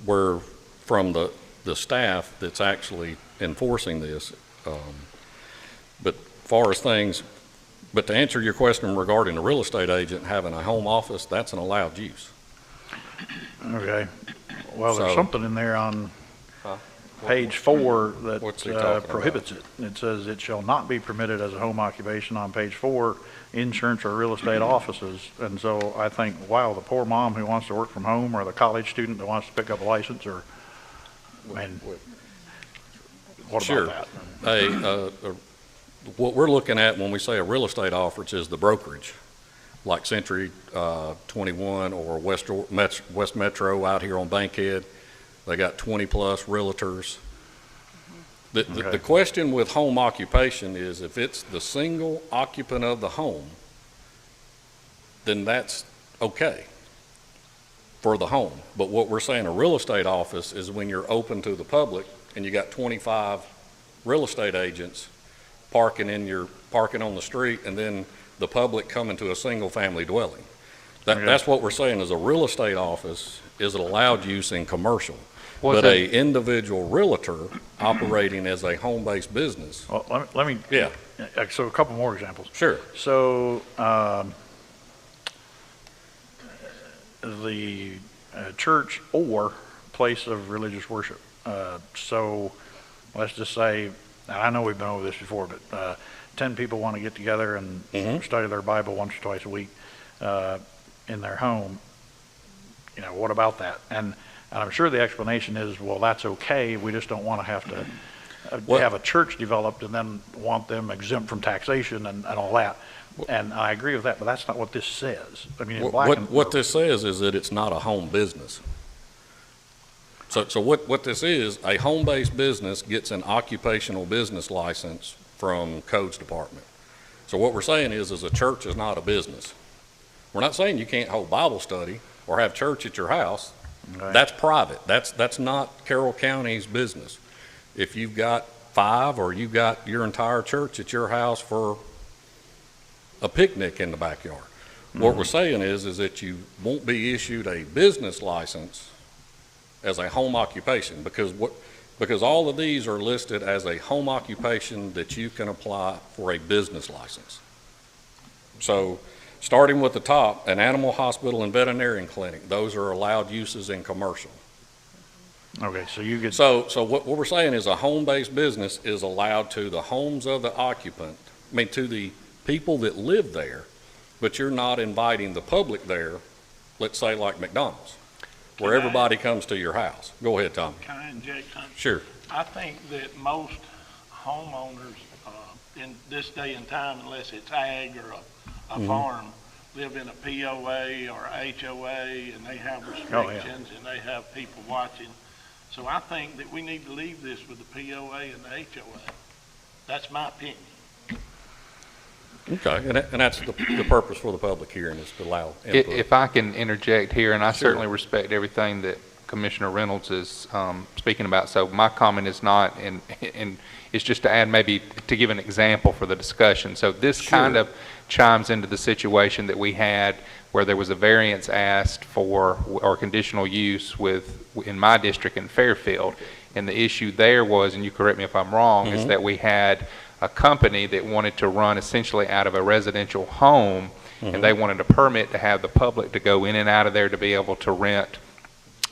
Speaker 16: where, from the staff that's actually enforcing this. But far as things, but to answer your question regarding a real estate agent having a home office, that's an allowed use.
Speaker 8: Okay. Well, there's
Speaker 16: So-
Speaker 8: something in there on page 4
Speaker 16: What's he
Speaker 8: that
Speaker 16: talking
Speaker 8: prohibits it. It says it shall not be permitted as a home occupation on page 4, insurance or real estate offices. And so I think, wow, the poor mom who wants to work from home, or the college student that wants to pick up a license, or, I mean, what
Speaker 16: Sure.
Speaker 8: about that?
Speaker 16: What we're looking at when we say a real estate office is the brokerage, like Century 21 or West Metro out here on Bankhead. They got 20-plus realtors. The question with home occupation is if it's the single occupant of the home, then that's okay for the home. But what we're saying a real estate office is when you're open to the public and you got 25 real estate agents parking on the street, and then the public coming to a single family dwelling. That's what we're saying is a real estate office is an allowed use in commercial.
Speaker 6: Was
Speaker 16: But
Speaker 6: it-
Speaker 16: a individual realtor operating as a home-based business,
Speaker 8: Well, let me.
Speaker 16: Yeah.
Speaker 8: So a couple more examples.
Speaker 16: sure.
Speaker 8: So, the church or place of religious worship. So, let's just say, and I know we've been over this before, but 10 people want to get together and study their Bible once or twice a week in their home. You know, what about that? And I'm sure the explanation is, well, that's okay. We just don't want to have to have a church developed and then want them exempt from taxation and all that. And I agree with that, but that's not what this says. I mean, in black and
Speaker 16: What this says is that it's not a home business. So what this is, a home-based business gets an occupational business license from Codes Department. So what we're saying is a church is not a business. We're not saying you can't hold Bible study or have church at your house.
Speaker 8: Right.
Speaker 16: That's private. That's not Carroll County's business. If you've got 5 or you've got your entire church at your house for a picnic in the backyard, what we're saying is that you won't be issued a business license as a home occupation, because all of these are listed as a home occupation that you can apply for a business license. So starting with the top, an animal hospital and veterinarian clinic, those are allowed uses in commercial.
Speaker 8: Okay, so you could.
Speaker 16: So what we're saying is a home-based business is allowed to the homes of the occupant, to the people that live there, but you're not inviting the public there, let's say like McDonald's, where everybody comes to your house. Go ahead, Tom.
Speaker 13: Can I inject something?
Speaker 16: Sure.
Speaker 13: I think that most homeowners in this day and time, unless it's ag or a farm, live in a POA or HOA, and they have restrictions and they have people watching. So I think that we need to leave this with the POA and the HOA. That's my opinion.
Speaker 16: Okay, and that's the purpose for the public hearing, is to allow input.
Speaker 6: If I can interject here, and I certainly respect everything that Commissioner Reynolds is speaking about, so my comment is not, and it's just to add maybe to give an example for the discussion. So this kind of chimes into the situation that we had where there was a variance asked for, or conditional use in my district in Fairfield, and the issue there was, and you correct me if I'm wrong, is that we had a company that wanted to run essentially out of a residential home, and they wanted a permit to have the public to go in and out of there to be able to rent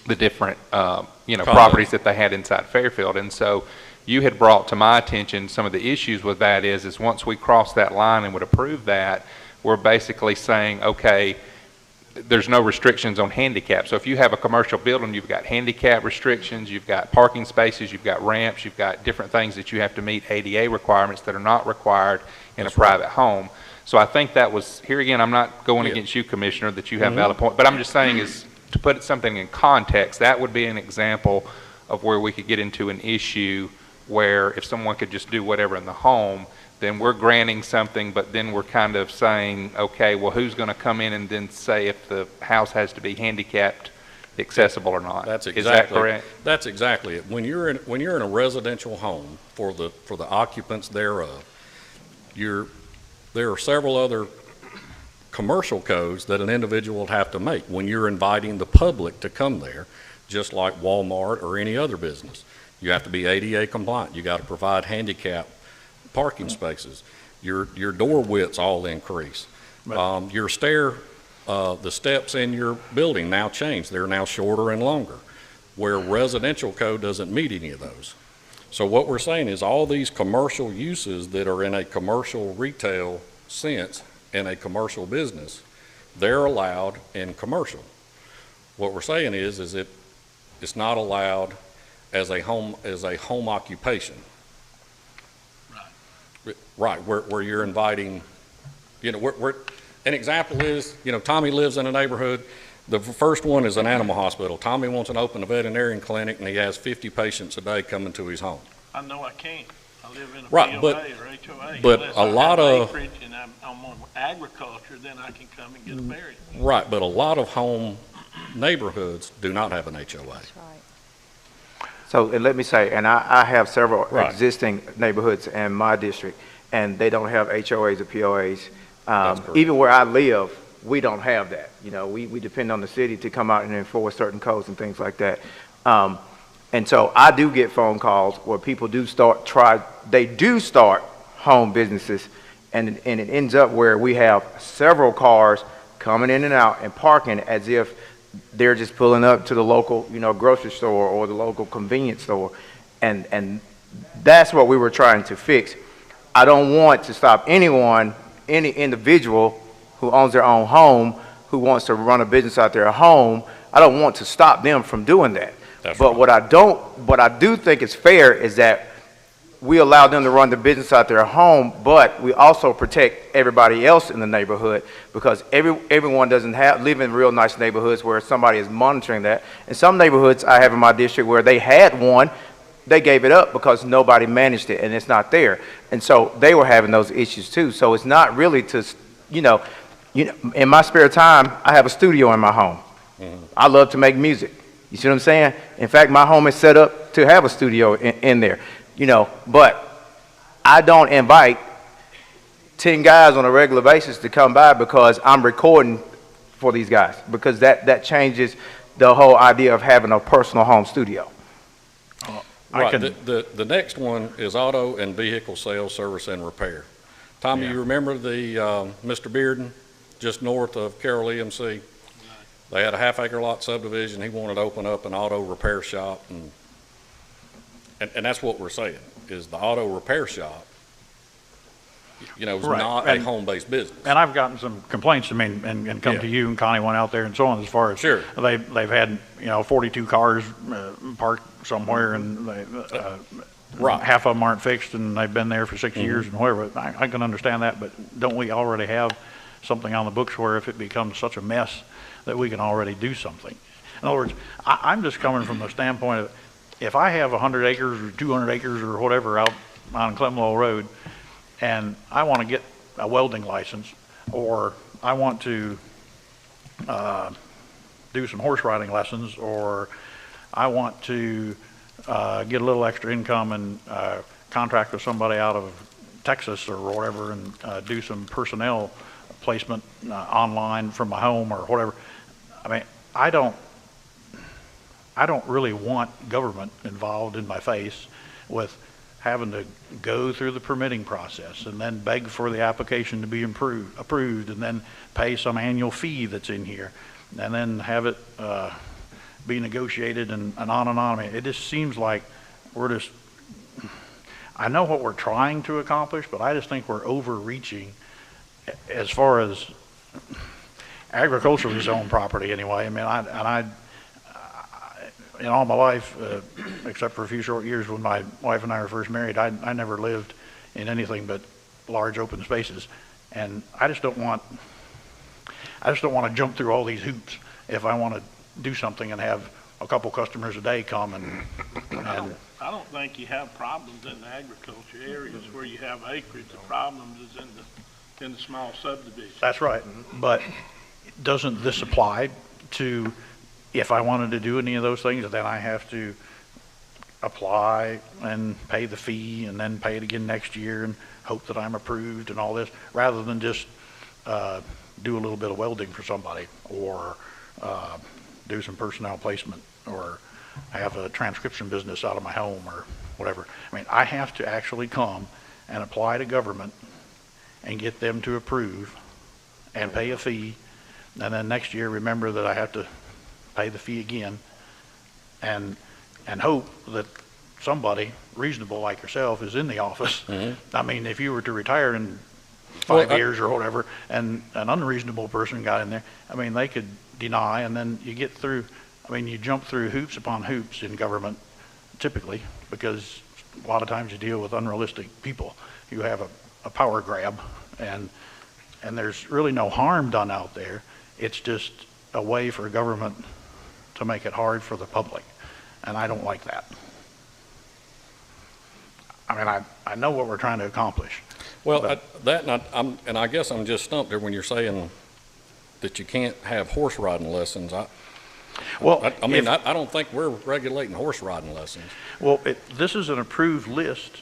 Speaker 6: the different, properties that they had inside Fairfield. And so you had brought to my attention some of the issues with that is once we cross that line and would approve that, we're basically saying, okay, there's no restrictions on handicap. So if you have a commercial building, you've got handicap restrictions, you've got parking spaces, you've got ramps, you've got different things that you have to meet ADA requirements that are not required in a private home. So I think that was, here again, I'm not going against you, Commissioner, that you have valid point, but I'm just saying is to put something in context, that would be an example of where we could get into an issue where if someone could just do whatever in the home, then we're granting something, but then we're kind of saying, okay, well, who's going to come in and then say if the house has to be handicapped accessible or not?
Speaker 16: That's exactly,
Speaker 6: is that correct?
Speaker 16: That's exactly it. When you're in a residential home for the occupants thereof, there are several other commercial codes that an individual would have to make when you're inviting the public to come there, just like Walmart or any other business. You have to be ADA compliant. You got to provide handicap parking spaces. Your door widths all increase. Your the steps in your building now change. They're now shorter and longer, where residential code doesn't meet any of those. So what we're saying is all these commercial uses that are in a commercial retail sense in a commercial business, they're allowed in commercial. What we're saying is it's not allowed as a home occupation. Right, where you're inviting, where an example is, Tommy lives in a neighborhood. The first one is an animal hospital. Tommy wants to open a veterinarian clinic, and he has 50 patients a day coming to his home.
Speaker 13: I know I can't. I live in a
Speaker 16: Right,
Speaker 13: POA or HOA.
Speaker 16: but
Speaker 13: Unless
Speaker 16: a lot
Speaker 13: I have
Speaker 16: of
Speaker 13: acreage and I'm on agriculture, then I can come and get a variance.
Speaker 16: Right, but a lot of home neighborhoods do not have an HOA.
Speaker 1: That's right.
Speaker 3: So and let me say, and I have several
Speaker 16: Right.
Speaker 3: existing neighborhoods in my district, and they don't have HOAs or POAs.
Speaker 16: That's correct.
Speaker 3: Even where I live, we don't have that. You know, we depend on the city to come out and enforce certain codes and things like that. And so I do get phone calls where people do start home businesses, and it ends up where we have several cars coming in and out and parking as if they're just pulling up to the local, you know, grocery store or the local convenience store. And that's what we were trying to fix. I don't want to stop anyone, any individual who owns their own home, who wants to run a business out their home. I don't want to stop them from doing that. But what I do think is fair is that we allow them to run the business out their home, but we also protect everybody else in the neighborhood, because everyone doesn't live in real nice neighborhoods where somebody is monitoring that. In some neighborhoods I have in my district where they had one, they gave it up because nobody managed it and it's not there. And so they were having those issues too. So it's not really to, you know, in my spare time, I have a studio in my home. I love to make music. You see what I'm saying? In fact, my home is set up to have a studio in there, you know, but I don't invite 10 guys on a regular basis to come by because I'm recording for these guys, because that changes the whole idea of having a personal home studio.
Speaker 16: Right. The next one is auto and vehicle sales, service, and repair. Tommy, you remember the Mr. Bearden, just north of Carroll EMC? They had a half-acre lot subdivision. He wanted to open up an auto repair shop, and that's what we're saying, is the auto repair shop, you know, is not a home-based business.
Speaker 8: And I've gotten some complaints, I mean, and come to you, and Connie went out there and so on, as far as they've had, you know, 42 cars parked somewhere, and half of them aren't fixed, and they've been there for 6 years and whatever. I can understand that, but don't we already have something on the books where if it becomes such a mess that we can already do something? In other words, I'm just coming from the standpoint of, if I have 100 acres or 200 acres or whatever out on Clemlow Road, and I want to get a welding license, or I want to do some horse riding lessons, or I want to get a little extra income and contract with somebody out of Texas or whatever, and do some personnel placement online from my home or whatever. I mean, I don't really want government involved in my face with having to go through the permitting process and then beg for the application to be approved, and then pay some annual fee that's in here, and then have it be negotiated and on and on. I mean, it just seems like I know what we're trying to accomplish, but I just think we're overreaching as far as agriculturally zoned property anyway. I mean, in all my life, except for a few short years when my wife and I were first married, I never lived in anything but large open spaces, and I just don't want to jump through all these hoops if I want to do something and have a couple customers a day come
Speaker 13: I don't think you have problems in the agriculture areas where you have acreage. The problem is in the small subdivisions.
Speaker 8: That's right. But doesn't this apply to, if I wanted to do any of those things, then I have to apply and pay the fee and then pay it again next year and hope that I'm approved and all this, rather than just do a little bit of welding for somebody, or do some personnel placement, or have a transcription business out of my home or whatever. I mean, I have to actually come and apply to government and get them to approve and pay a fee, and then next year remember that I have to pay the fee again, and hope that somebody reasonable like yourself is in the office. I mean, if you were to retire in 5 years or whatever, and an unreasonable person got in there, I mean, they could deny, and then you get through, I mean, you jump through hoops upon hoops in government, typically, because a lot of times you deal with unrealistic people. You have a power grab, and there's really no harm done out there. It's just a way for government to make it hard for the public, and I don't like that. I mean, I know what we're trying to accomplish.
Speaker 16: Well, and I guess I'm just stumped there when you're saying that you can't have horse riding lessons. I don't think we're regulating horse riding lessons.
Speaker 8: Well, this is an approved list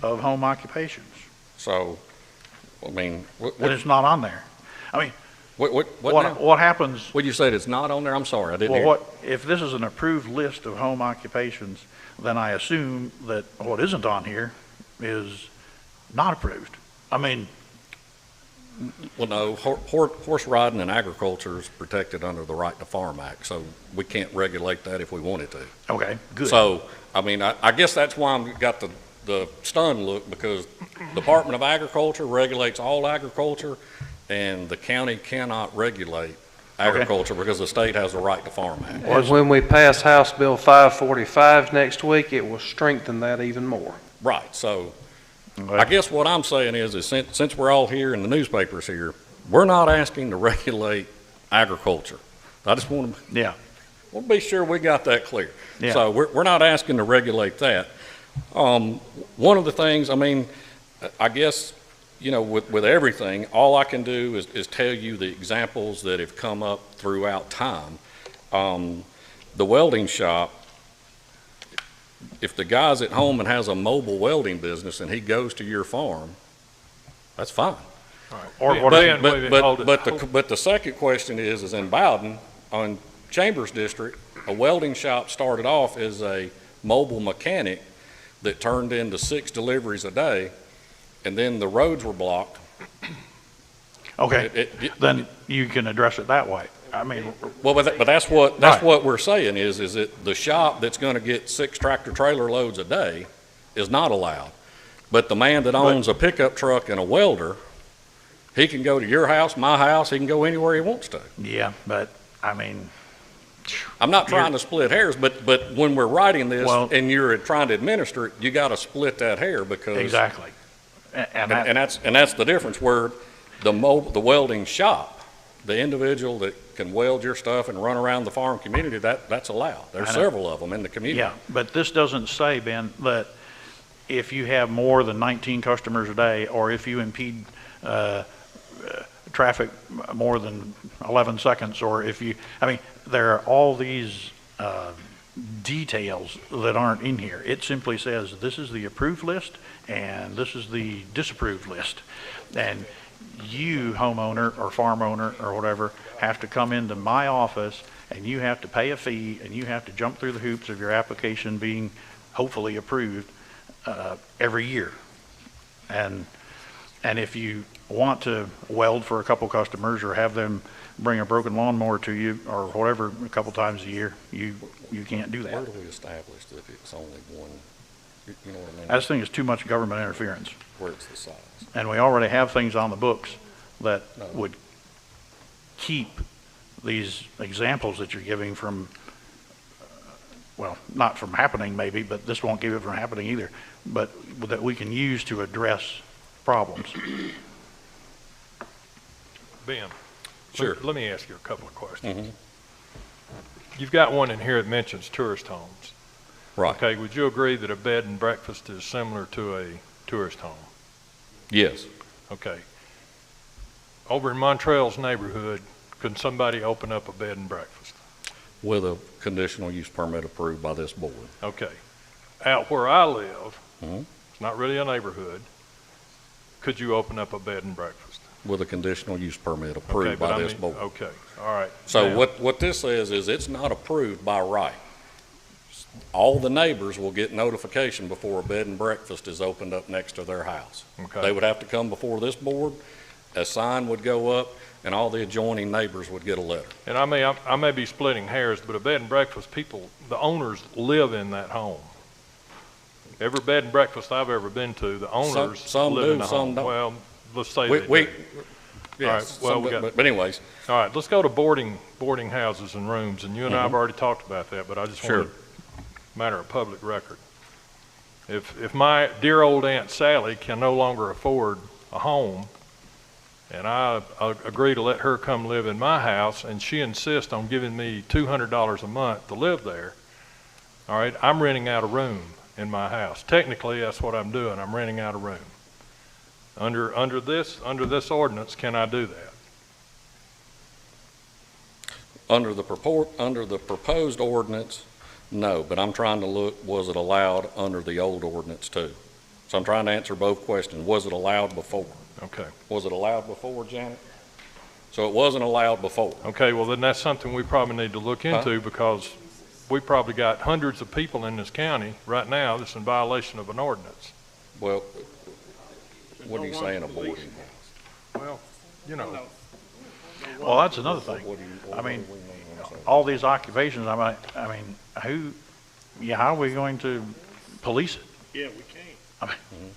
Speaker 8: of home occupations.
Speaker 16: So, I mean,
Speaker 8: and it's not on there. I mean, What happens?
Speaker 16: What you said it's not on there? I'm sorry, I didn't hear.
Speaker 8: Well, if this is an approved list of home occupations, then I assume that what isn't on here is not approved. I mean,
Speaker 16: Well, no, horse riding and agriculture is protected under the Right to Farm Act, so we can't regulate that if we wanted to.
Speaker 8: okay, good.
Speaker 16: So, I mean, I guess that's why I've got the stunned look, because Department of Agriculture regulates all agriculture, and the county cannot regulate agriculture because the state has the Right to Farm Act.
Speaker 17: And when we pass House Bill 545 next week, it will strengthen that even more.
Speaker 16: Right, so I guess what I'm saying is since we're all here and the newspaper's here, we're not asking to regulate agriculture. I just want to be sure we got that clear.
Speaker 8: Yeah.
Speaker 16: So we're not asking to regulate that. One of the things, I mean, I guess, you know, with everything, all I can do is tell you the examples that have come up throughout time. The welding shop, if the guy's at home and has a mobile welding business and he goes to your farm, that's fine.
Speaker 13: Or
Speaker 16: But the second question is in Bowden, on Chambers District, a welding shop started off as a mobile mechanic that turned into 6 deliveries a day, and then the roads were blocked.
Speaker 8: Okay, then you can address it that way. I mean,
Speaker 16: well, but that's what we're saying is that the shop that's going to get 6 tractor trailer loads a day is not allowed. But the man that owns a pickup truck and a welder, he can go to your house, my house, he can go anywhere he wants to.
Speaker 8: Yeah, but I mean,
Speaker 16: I'm not trying to split hairs, but when we're writing this and you're trying to administer it, you got to split that hair because
Speaker 8: exactly,
Speaker 16: and that's the difference. Where the welding shop, the individual that can weld your stuff and run around the farm community, that's allowed. There's several of them in the community.
Speaker 8: Yeah, but this doesn't say, Ben, that if you have more than 19 customers a day, or if you impede traffic more than 11 seconds, or if you, I mean, there are all these details that aren't in here. It simply says this is the approved list and this is the disapproved list. And you, homeowner or farm owner or whatever, have to come into my office and you have to pay a fee and you have to jump through the hoops of your application being hopefully approved every year. And if you want to weld for a couple customers or have them bring a broken lawnmower to you or whatever a couple times a year, you can't do that.
Speaker 16: Where do we establish that it's only one? You know what I mean?
Speaker 8: I just think it's too much government interference.
Speaker 16: Where it's the size.
Speaker 8: And we already have things on the books that would keep these examples that you're giving from, well, not from happening maybe, but this won't keep it from happening either, but that we can use to address problems.
Speaker 13: Ben,
Speaker 16: sure.
Speaker 13: Let me ask you a couple of questions.
Speaker 16: Mm-hmm.
Speaker 13: You've got one in here that mentions tourist homes.
Speaker 16: Right.
Speaker 13: Okay, would you agree that a bed and breakfast is similar to a tourist home?
Speaker 16: Yes.
Speaker 13: Okay. Over in Montreal's neighborhood, could somebody open up a bed and breakfast?
Speaker 16: With a conditional use permit approved by this board.
Speaker 13: Okay. Out where I live, it's not really a neighborhood, could you open up a bed and breakfast?
Speaker 16: With a conditional use permit approved by this board.
Speaker 13: Okay, all right.
Speaker 16: So
Speaker 13: now,
Speaker 16: what this says is it's not approved by right. All the neighbors will get notification before a bed and breakfast is opened up next to their house.
Speaker 13: Okay.
Speaker 16: They would have to come before this board, a sign would go up, and all the adjoining neighbors would get a letter.
Speaker 13: And I may be splitting hairs, but a bed and breakfast, the owners live in that home. Every bed and breakfast I've ever been to, the owners
Speaker 16: some
Speaker 13: live
Speaker 16: do,
Speaker 13: in the
Speaker 16: some
Speaker 13: home.
Speaker 16: don't.
Speaker 13: Well, let's say
Speaker 16: yes,
Speaker 13: all right, well,
Speaker 16: but anyways.
Speaker 13: All right, let's go to boarding houses and rooms, and you and I have already talked about that, but I just want to matter of public record. If my dear old Aunt Sally can no longer afford a home, and I agree to let her come live in my house, and she insists on giving me $200 a month to live there, all right, I'm renting out a room in my house. Technically, that's what I'm doing. I'm renting out a room. Under this ordinance, can I do that?
Speaker 16: Under the proposed ordinance, no, but I'm trying to look, was it allowed under the old ordinance too? So I'm trying to answer both questions. Was it allowed before?
Speaker 13: Okay.
Speaker 16: Was it allowed before, Janet? So it wasn't allowed before.
Speaker 13: Okay, well, then that's something we probably need to look into because we probably got hundreds of people in this county right now that's in violation of an ordinance.
Speaker 16: Well, what are you saying, a boarding house?
Speaker 13: Well, you know.
Speaker 8: Well, that's another thing. I mean, all these occupations, I mean, how are we going to police it?
Speaker 13: Yeah, we can't.
Speaker 8: I mean,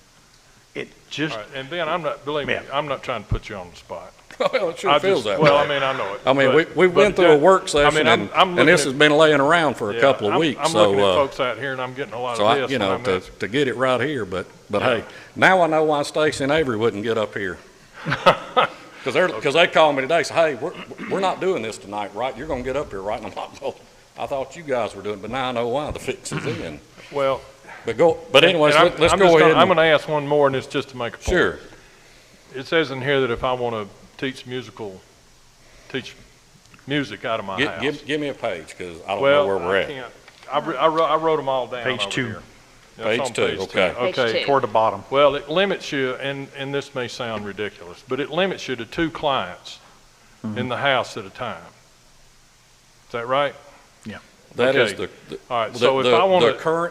Speaker 8: it just.
Speaker 13: All right, and Ben, believe me, I'm not trying to put you on the spot.
Speaker 16: Well, it sure feels that way.
Speaker 13: Well, I mean, I know it.
Speaker 16: I mean, we've been through a work session, and this has been laying around for a couple of weeks.
Speaker 13: I'm looking at folks out here, and I'm getting a lot of this.
Speaker 16: To get it right here, but hey, now I know why Stacy and Avery wouldn't get up here. Because they called me today, say, hey, we're not doing this tonight, right? You're going to get up here, right? And I'm like, well, I thought you guys were doing it, but now I know why. The fix is in.
Speaker 13: Well.
Speaker 16: But anyways, let's go ahead.
Speaker 13: I'm going to ask one more, and it's just to make a point.
Speaker 16: Sure.
Speaker 13: It says in here that if I want to teach music out of my house.
Speaker 16: Give me a page, because I don't know where we're at.
Speaker 13: I wrote them all down.
Speaker 8: Page 2.
Speaker 13: Here.
Speaker 16: Page 2, okay.
Speaker 13: Okay,
Speaker 8: toward the bottom.
Speaker 13: Well, it limits you, and this may sound ridiculous, but it limits you to 2 clients in the house at a time. Is that right?
Speaker 8: Yeah.
Speaker 16: That is
Speaker 13: all right. So if I want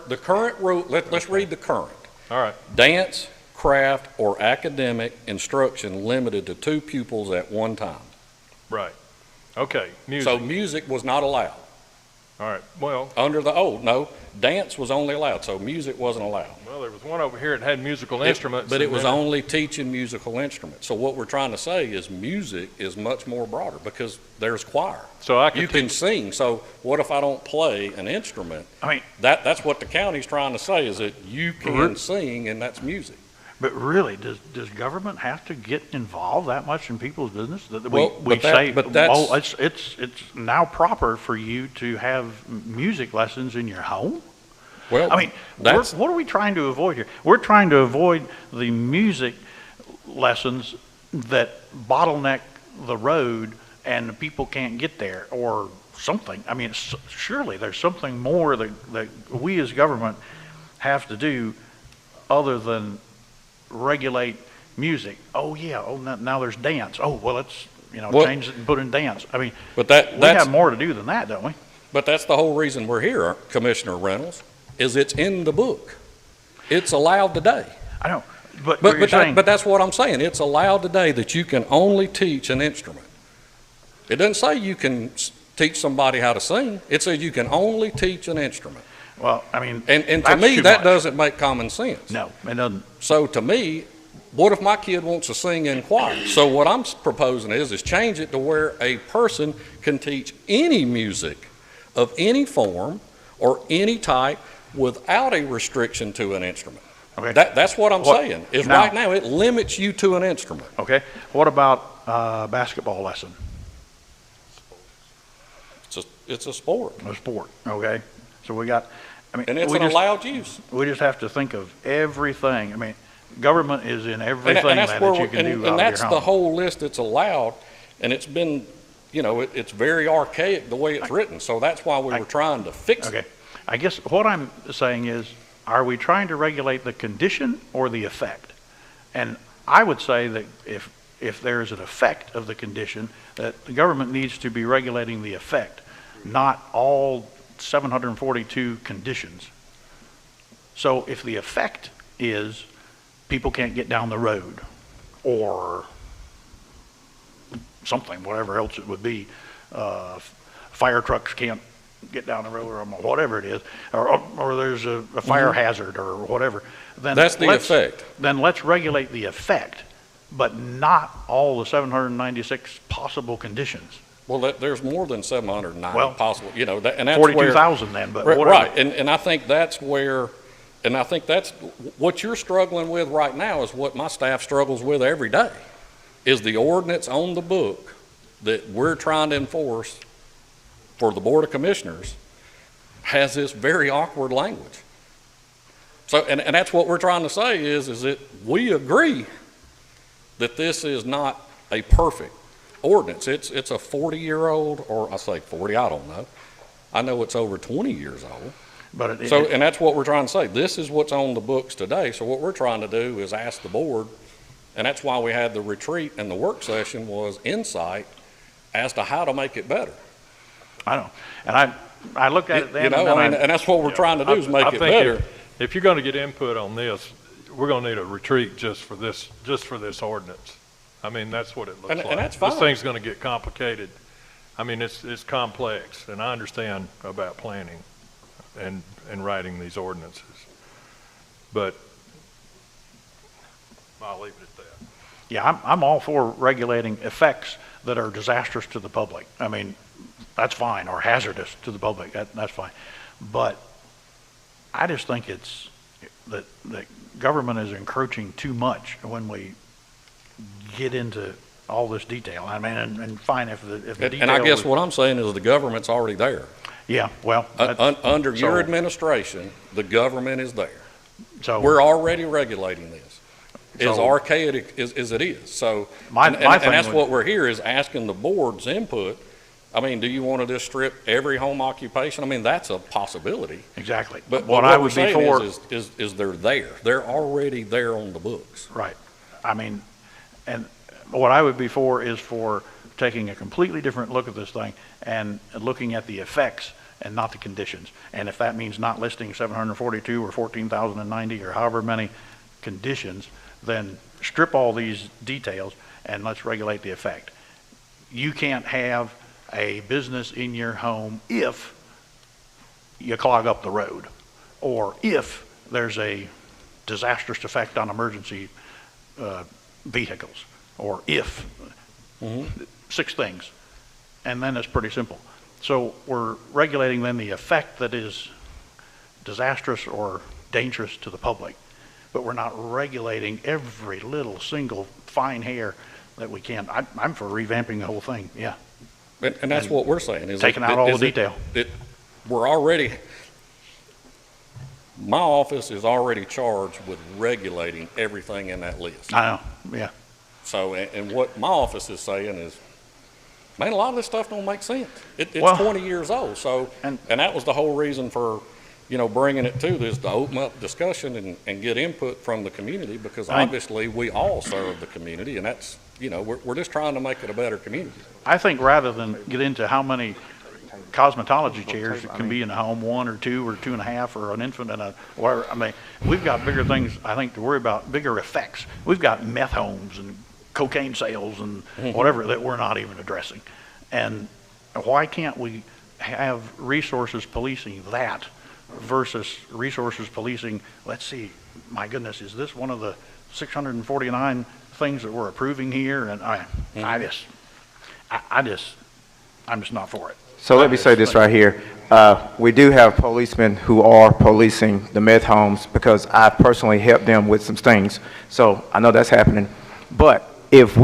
Speaker 16: the current rule. Let's read the current.
Speaker 13: All right.
Speaker 16: Dance, craft, or academic instruction limited to 2 pupils at one time.
Speaker 13: Right. Okay. Music.
Speaker 16: So music was not allowed.
Speaker 13: All right. Well.
Speaker 16: Under the dance was only allowed, so music wasn't allowed.
Speaker 13: Well, there was one over here that had musical instruments.
Speaker 16: But it was only teaching musical instruments. So what we're trying to say is music is much more broader because there's choir.
Speaker 13: So
Speaker 16: you can sing. So what if I don't play an instrument?
Speaker 8: I mean,
Speaker 16: that's what the county's trying to say is that you can sing and that's music.
Speaker 8: But really, does government have to get involved that much in people's business? It's now proper for you to have music lessons in your home?
Speaker 16: Well,
Speaker 8: I mean, what are we trying to avoid here? We're trying to avoid the music lessons that bottleneck the road and people can't get there or something. I mean, surely there's something more that we as government have to do other than regulate music. Oh yeah. Oh, now there's dance. Oh well, let's change it and put in dance. I mean,
Speaker 16: but we
Speaker 8: have more to do than that, don't we?
Speaker 16: But that's the whole reason we're here, Commissioner Reynolds. Is it's in the book. It's allowed today.
Speaker 8: I know, but
Speaker 16: that's what I'm saying. It's allowed today that you can only teach an instrument. It doesn't say you can teach somebody how to sing. It says you can only teach an instrument.
Speaker 8: Well, I mean,
Speaker 16: and to me, that doesn't make common sense.
Speaker 8: No, it doesn't.
Speaker 16: So to me, what if my kid wants to sing in choir? So what I'm proposing is change it to where a person can teach any music of any form or any type without a restriction to an instrument.
Speaker 8: Okay.
Speaker 16: That's what I'm saying. Right now it limits you to an instrument.
Speaker 8: Okay. What about basketball lesson?
Speaker 16: It's a sport.
Speaker 8: A sport. Okay. So we got. I mean,
Speaker 16: and it's an allowed use.
Speaker 8: We just have to think of everything. I mean, government is in everything that you can do.
Speaker 16: And that's the whole list that's allowed, and it's been, it's very archaic the way it's written. So that's why we were trying to fix it.
Speaker 8: Okay. I guess what I'm saying is, are we trying to regulate the condition or the effect? And I would say that if there is an effect of the condition, that the government needs to be regulating the effect, not all 742 conditions. So if the effect is people can't get down the road or something, whatever else it would be, fire trucks can't get down the road or whatever it is, or there's a fire hazard or whatever, then
Speaker 16: that's the effect.
Speaker 8: Then let's regulate the effect, but not all the 796 possible conditions.
Speaker 16: Well, there's more than 709 possible, and that's
Speaker 8: 42,000 then, but whatever.
Speaker 16: Right, and I think that's where, and I think that's what you're struggling with right now is what my staff struggles with every day, is the ordinance on the book that we're trying to enforce for the Board of Commissioners has this very awkward language. So, and that's what we're trying to say is that we agree that this is not a perfect ordinance. It's a 40-year-old, or I say 40, I don't know. I know it's over 20 years old.
Speaker 8: But
Speaker 16: and that's what we're trying to say. This is what's on the books today. So what we're trying to do is ask the board, and that's why we had the retreat and the work session was insight as to how to make it better.
Speaker 8: I know. And I looked at it then.
Speaker 16: You know, and that's what we're trying to do is make it better.
Speaker 18: If you're going to get input on this, we're going to need a retreat just for this ordinance. I mean, that's what it looks like.
Speaker 16: And that's fine.
Speaker 18: This thing's going to get complicated. I mean, it's complex, and I understand about planning and writing these ordinances. But I'll leave it at that.
Speaker 8: Yeah, I'm all for regulating effects that are disastrous to the public. I mean, that's fine, or hazardous to the public, that's fine. But I just think it's that government is encroaching too much when we get into all this detail. I mean, and fine if the detail.
Speaker 16: And I guess what I'm saying is the government's already there.
Speaker 8: Yeah, well.
Speaker 16: Under your administration, the government is there.
Speaker 8: So
Speaker 16: we're already regulating this, as archaic as it is. So,
Speaker 8: and
Speaker 16: that's what we're here is asking the board's input. I mean, do you want to just strip every home occupation? I mean, that's a possibility.
Speaker 8: Exactly.
Speaker 16: But what I would be for is they're there. They're already there on the books.
Speaker 8: Right. I mean, and what I would be for is for taking a completely different look at this thing and looking at the effects and not the conditions. And if that means not listing 742 or 14,090 or however many conditions, then strip all these details and let's regulate the effect. You can't have a business in your home if you clog up the road, or if there's a disastrous effect on emergency vehicles, or if 6 things, and then it's pretty simple. So we're regulating then the effect that is disastrous or dangerous to the public, but we're not regulating every little single fine hair that we can. I'm for revamping the whole thing, yeah.
Speaker 16: And that's what we're saying. Is
Speaker 8: taking out all the detail.
Speaker 16: We're already, my office is already charged with regulating everything in that list.
Speaker 8: I know, yeah.
Speaker 16: So, and what my office is saying is, man, a lot of this stuff don't make sense. It's 20 years old. So, and that was the whole reason for, bringing it to this, to open up discussion and get input from the community, because obviously we all serve the community, and that's, we're just trying to make it a better community.
Speaker 8: I think rather than get into how many cosmetology chairs can be in a home, 1 or 2 or 2.5, or an infant and whatever. I mean, we've got bigger things, I think, to worry about, bigger effects. We've got meth homes and cocaine sales and whatever that we're not even addressing. And why can't we have resources policing that versus resources policing, let's see, my goodness, is this one of the 649 things that we're approving here? And I'm just not for it.
Speaker 3: So let me say this right here. We do have policemen who are policing the meth homes because I personally helped them with some things. So I know that's happening. But if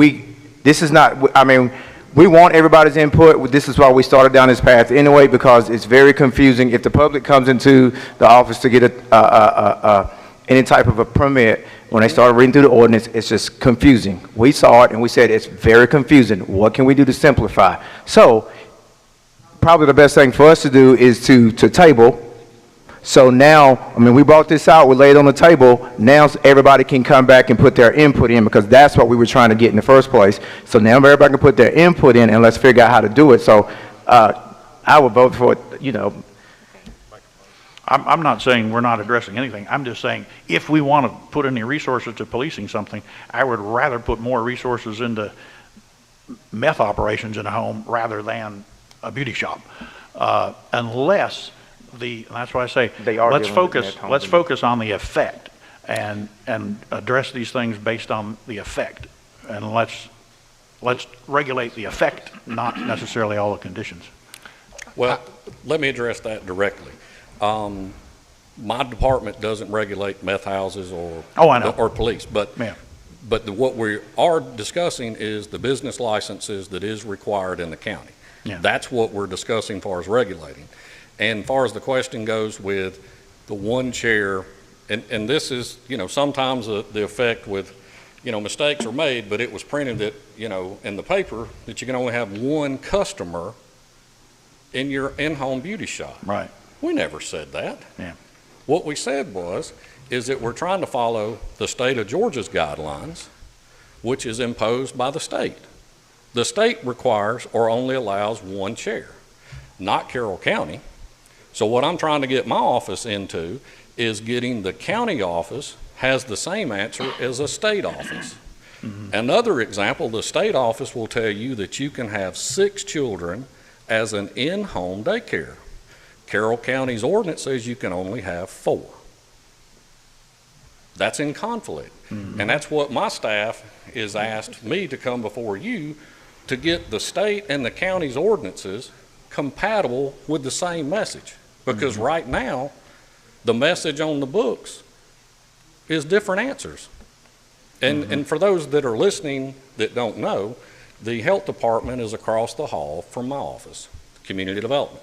Speaker 3: this is not, I mean, we want everybody's input. This is why we started down this path anyway, because it's very confusing. If the public comes into the office to get any type of a permit, when they started reading through the ordinance, it's just confusing. We saw it and we said it's very confusing. What can we do to simplify? So probably the best thing for us to do is to table. So now, I mean, we brought this out, we laid it on the table. Now everybody can come back and put their input in, because that's what we were trying to get in the first place. So now everybody can put their input in and let's figure out how to do it. So I would vote for it,
Speaker 8: I'm not saying we're not addressing anything. I'm just saying if we want to put any resources to policing something, I would rather put more resources into meth operations in a home rather than a beauty shop, unless and that's why I say let's focus on the effect and address these things based on the effect, and let's regulate the effect, not necessarily all the conditions.
Speaker 16: Well, let me address that directly. My department doesn't regulate meth houses or police, but what we are discussing is the business licenses that is required in the county. Yeah. That's what we're discussing as far as regulating. And as far as the question goes with the one chair, and this is, sometimes the effect with, mistakes are made, but it was printed that, in the paper that you can only have one customer in your in-home beauty shop.
Speaker 8: Right.
Speaker 16: We never said that.
Speaker 8: Yeah.
Speaker 16: What we said is that we're trying to follow the state of Georgia's guidelines, which is imposed by the state. The state requires or only allows one chair, not Carroll County. So what I'm trying to get my office into is getting the county office has the same answer as a state office. Another example, the state office will tell you that you can have 6 children as an in-home daycare. Carroll County's ordinance says you can only have 4. That's in conflict. And that's what my staff is asked me to come before you to get the state and the county's ordinances compatible with the same message. Because right now, the message on the books is different answers. And for those that are listening that don't know, the health department is across the hall from my office, community development.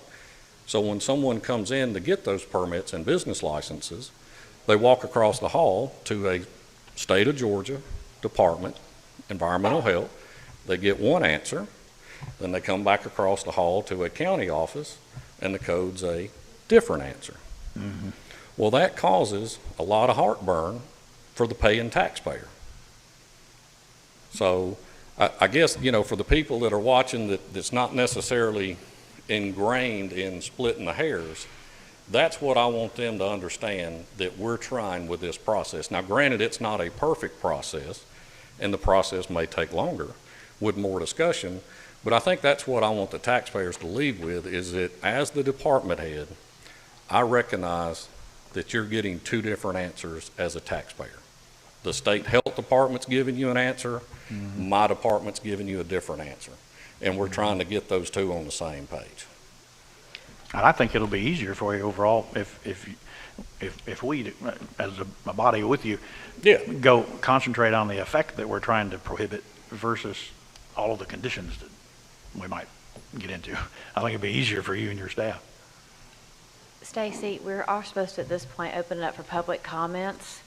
Speaker 16: So when someone comes in to get those permits and business licenses, they walk across the hall to a state of Georgia department, environmental health. They get one answer, then they come back across the hall to a county office, and the code's a different answer. Well, that causes a lot of heartburn for the paying taxpayer. So I guess, you know, for the people that are watching that's not necessarily ingrained in splitting the hairs, that's what I want them to understand that we're trying with this process. Now, granted, it's not a perfect process, and the process may take longer with more discussion, but I think that's what I want the taxpayers to leave with, is that as the department head, I recognize that you're getting 2 different answers as a taxpayer. The state health department's giving you an answer, my department's giving you a different answer. And we're trying to get those 2 on the same page.
Speaker 8: And I think it'll be easier for you overall if we, as a body with you, go concentrate on the effect that we're trying to prohibit versus all of the conditions that we might get into. I think it'd be easier for you and your staff.
Speaker 1: Stacy, we are supposed to at this point open it up for public comments.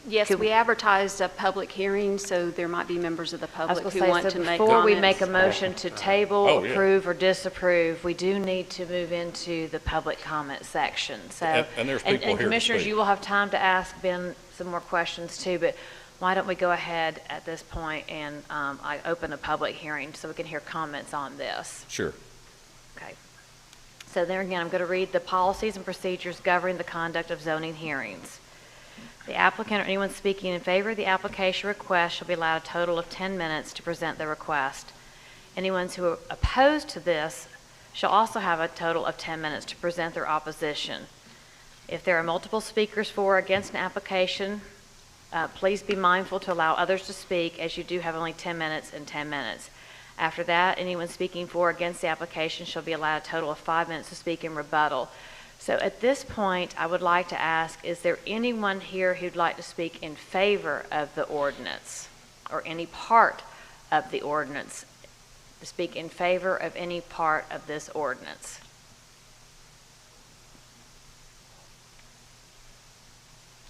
Speaker 11: Yes, we advertised a public hearing, so there might be members of the public who want to make comments.
Speaker 1: Before we make a motion to table, approve, or disapprove, we do need to move into the public comment section. So,
Speaker 16: and there's people here to
Speaker 1: Commissioners,
Speaker 16: speak.
Speaker 1: you will have time to ask Ben some more questions too, but why don't we go ahead at this point and I open a public hearing so we can hear comments on this.
Speaker 16: Sure.
Speaker 1: Okay. So there again, I'm going to read the policies and procedures governing the conduct of zoning hearings. The applicant or anyone speaking in favor of the application request shall be allowed a total of 10 minutes to present the request. Anyone who are opposed to this shall also have a total of 10 minutes to present their opposition. If there are multiple speakers for or against an application, please be mindful to allow others to speak, as you do have only 10 minutes and 10 minutes. After that, anyone speaking for or against the application shall be allowed a total of 5 minutes to speak in rebuttal. So at this point, I would like to ask, is there anyone here who'd like to speak in favor of the ordinance or any part of the ordinance, to speak in favor of any part of this ordinance?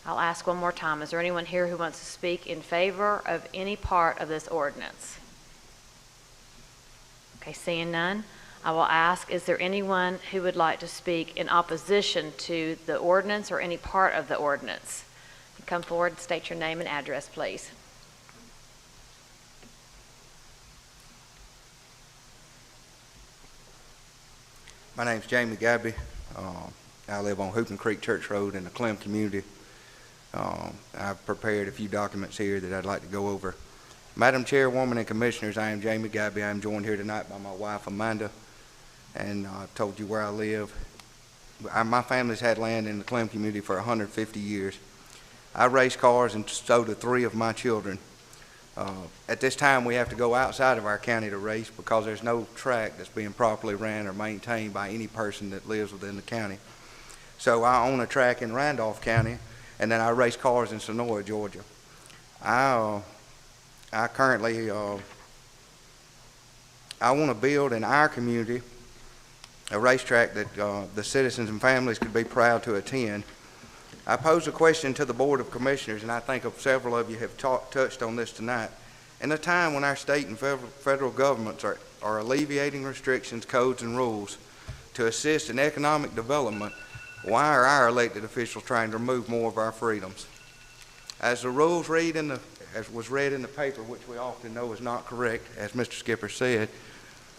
Speaker 1: I'll ask one more time. Is there anyone here who wants to speak in favor of any part of this ordinance? Okay, seeing none. I will ask, is there anyone who would like to speak in opposition to the ordinance or any part of the ordinance? Come forward and state your name and address, please.
Speaker 19: My name's Jamie Gabby. I live on Hoopin Creek Church Road in the Clem community. I've prepared a few documents here that I'd like to go over. Madam Chairwoman and Commissioners, I am Jamie Gabby. I am joined here tonight by my wife, Amanda, and I've told you where I live. My family's had land in the Clem community for 150 years. I race cars and so do 3 of my children. At this time, we have to go outside of our county to race because there's no track that's being properly ran or maintained by any person that lives within the county. So I own a track in Randolph County, and then I race cars in Sonora, Georgia. I currently, I want to build in our community a racetrack that the citizens and families could be proud to attend. I pose a question to the Board of Commissioners, and I think several of you have touched on this tonight. In a time when our state and federal governments are alleviating restrictions, codes, and rules to assist in economic development, why are our elected officials trying to remove more of our freedoms? As the rules read in the as was read in the paper, which we often know is not correct, as Mr. Skipper said,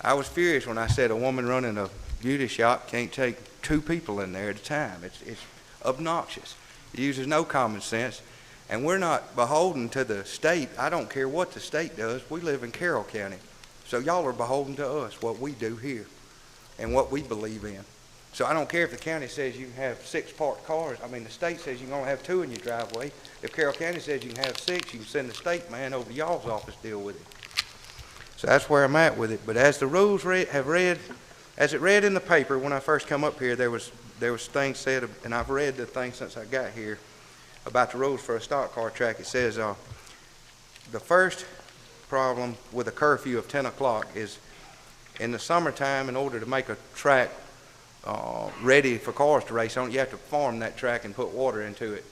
Speaker 19: I was furious when I said a woman running a beauty shop can't take 2 people in there at a time. It's obnoxious. It uses no common sense. And we're not beholden to the state. I don't care what the state does. We live in Carroll County. So y'all are beholden to us, what we do here and what we believe in. So I don't care if the county says you can have 6 parked cars. I mean, the state says you can only have 2 in your driveway. If Carroll County says you can have 6, you can send the state man over to y'all's office to deal with it. So that's where I'm at with it. But as the rules as it read in the paper when I first come up here, there was things said, and I've read the thing since I got here about the rules for a stock car track. It says the first problem with a curfew of 10 o'clock is in the summertime, in order to make a track ready for cars to race on, you have to farm that track and put water into it.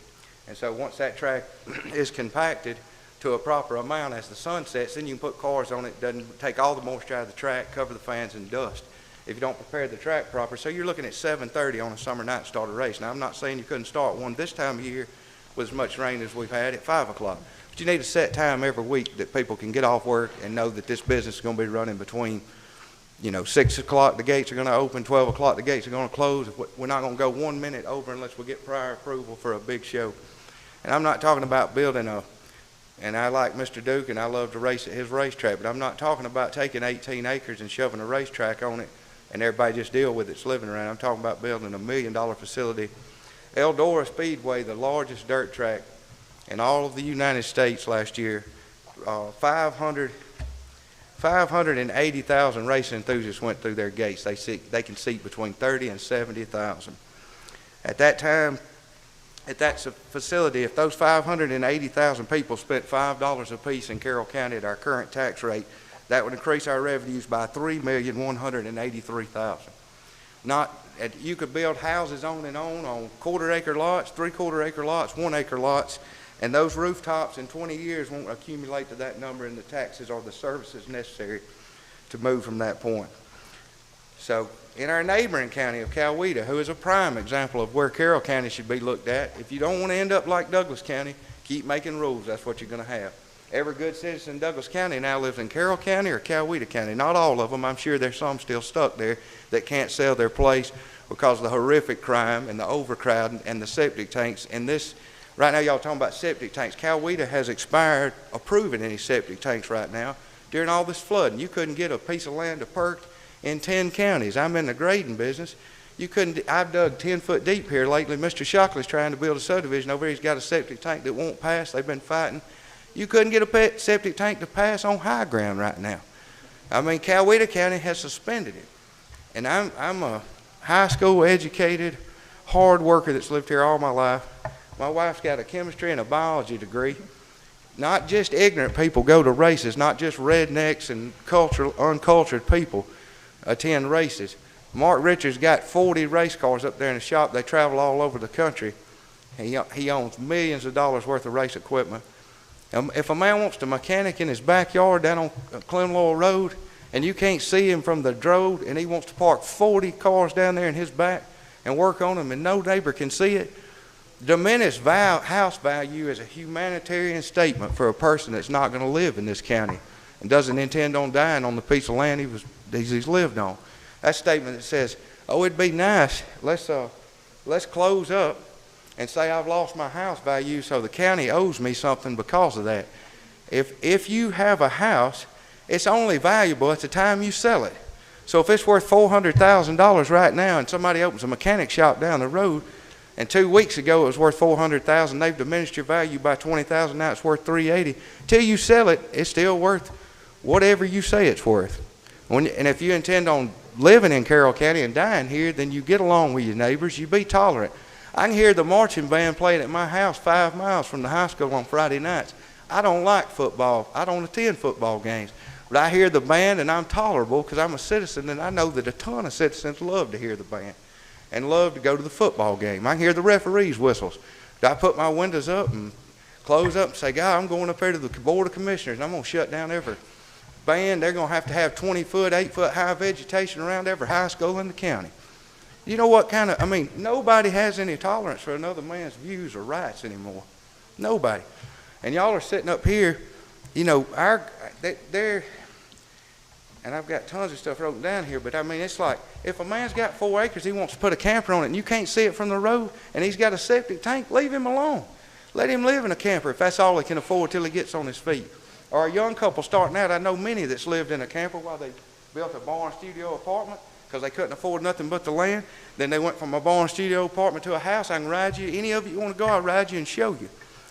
Speaker 19: And so once that track is compacted to a proper amount, as the sun sets, then you can put cars on it. Doesn't take all the moisture out of the track, cover the fans in dust if you don't prepare the track proper. So you're looking at 7:30 on a summer night to start a race. Now, I'm not saying you couldn't start one this time of year with as much rain as we've had at 5 o'clock. But you need a set time every week that people can get off work and know that this business is going to be running between 6 o'clock the gates are going to open, 12 o'clock the gates are going to close. We're not going to go 1 minute over unless we get prior approval for a big show. And I'm not talking about building and I like Mr. Duke and I love to race at his racetrack, but I'm not talking about taking 18 acres and shoving a racetrack on it and everybody just deal with its living around. I'm talking about building a $1 million facility. Eldora Speedway, the largest dirt track in all of the United States last year, 580,000 racing enthusiasts went through their gates. They can seat between 30 and 70,000. At that time, at that facility, if those 580,000 people spent $5 apiece in Carroll County at our current tax rate, that would increase our revenues by $3,183,000. You could build houses on quarter-acre lots, 3/4-acre lots, 1-acre lots, and those rooftops in 20 years won't accumulate to that number in the taxes or the services necessary to move from that point. So in our neighboring county of Coweta, who is a prime example of where Carroll County should be looked at, if you don't want to end up like Douglas County, keep making rules. That's what you're going to have. Every good citizen in Douglas County now lives in Carroll County or Coweta County. Not all of them. I'm sure there's some still stuck there that can't sell their place because of the horrific crime and the overcrowding and the septic tanks. And this, right now y'all talking about septic tanks. Coweta has expired approving any septic tanks right now during all this flooding. You couldn't get a piece of land to perk in 10 counties. I'm in the grading business. I've dug 10 foot deep here lately. Mr. Shockley's trying to build a subdivision over here. He's got a septic tank that won't pass. They've been fighting. You couldn't get a septic tank to pass on high ground right now. I mean, Coweta County has suspended it. And I'm a high school educated, hard worker that's lived here all my life. My wife's got a chemistry and a biology degree. Not just ignorant people go to races, not just rednecks and uncultured people attend races. Mark Richards got 40 race cars up there in the shop. They travel all over the country. He owns millions of dollars worth of race equipment. If a man wants to mechanic in his backyard down on Clem-Laurel Road and you can't see him from the road and he wants to park 40 cars down there in his back and work on them and no neighbor can see it, diminished house value is a humanitarian statement for a person that's not going to live in this county and doesn't intend on dying on the piece of land he's lived on. That statement that says, oh, it'd be nice, let's close up and say I've lost my house value so the county owes me something because of that. If you have a house, it's only valuable at the time you sell it. So if it's worth $400,000 right now and somebody opens a mechanic shop down the road and 2 weeks ago it was worth $400,000, they've diminished your value by $20,000, now it's worth $380,000. Till you sell it, it's still worth whatever you say it's worth. And if you intend on living in Carroll County and dying here, then you get along with your neighbors, you be tolerant. I can hear the marching band playing at my house 5 miles from the high school on Friday nights. I don't like football. I don't attend football games. But I hear the band and I'm tolerable because I'm a citizen and I know that a ton of citizens love to hear the band and love to go to the football game. I can hear the referees' whistles. I put my windows up and close up and say, God, I'm going up there to the Board of Commissioners and I'm going to shut down every band. They're going to have 20 foot, 8 foot high vegetation around every high school in the county. You know what nobody has any tolerance for another man's views or rights anymore. Nobody. And y'all are sitting up here, you know, they're, and I've got tons of stuff written down here, but I mean, it's like, if a man's got 4 acres, he wants to put a camper on it, and you can't see it from the road, and he's got a septic tank, leave him alone. Let him live in a camper if that's all he can afford till he gets on his feet. Or a young couple starting out, I know many that's lived in a camper while they built a barn studio apartment because they couldn't afford nothing but the land. Then they went from a barn studio apartment to a house. I can ride you. Any of you want to go, I'll ride you and show you.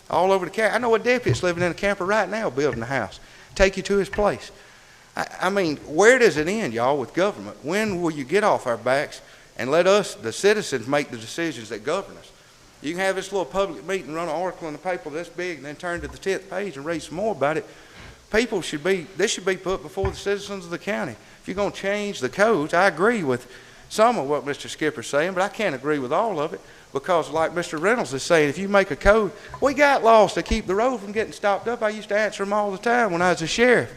Speaker 19: All over the camper. I know a deputy that's living in a camper right now building a house. Take you to his place. I mean, where does it end, y'all, with government? When will you get off our backs and let us, the citizens, make the decisions that govern us? You can have this little public meeting, run an article in the paper this big, and then turn to the 10th page and read some more about it. People should be, this should be put before the citizens of the county. If you're going to change the codes, I agree with some of what Mr. Skipper's saying, but I can't agree with all of it because, like Mr. Reynolds is saying, if you make a code, we got laws to keep the road from getting stopped up. I used to answer them all the time when I was a sheriff.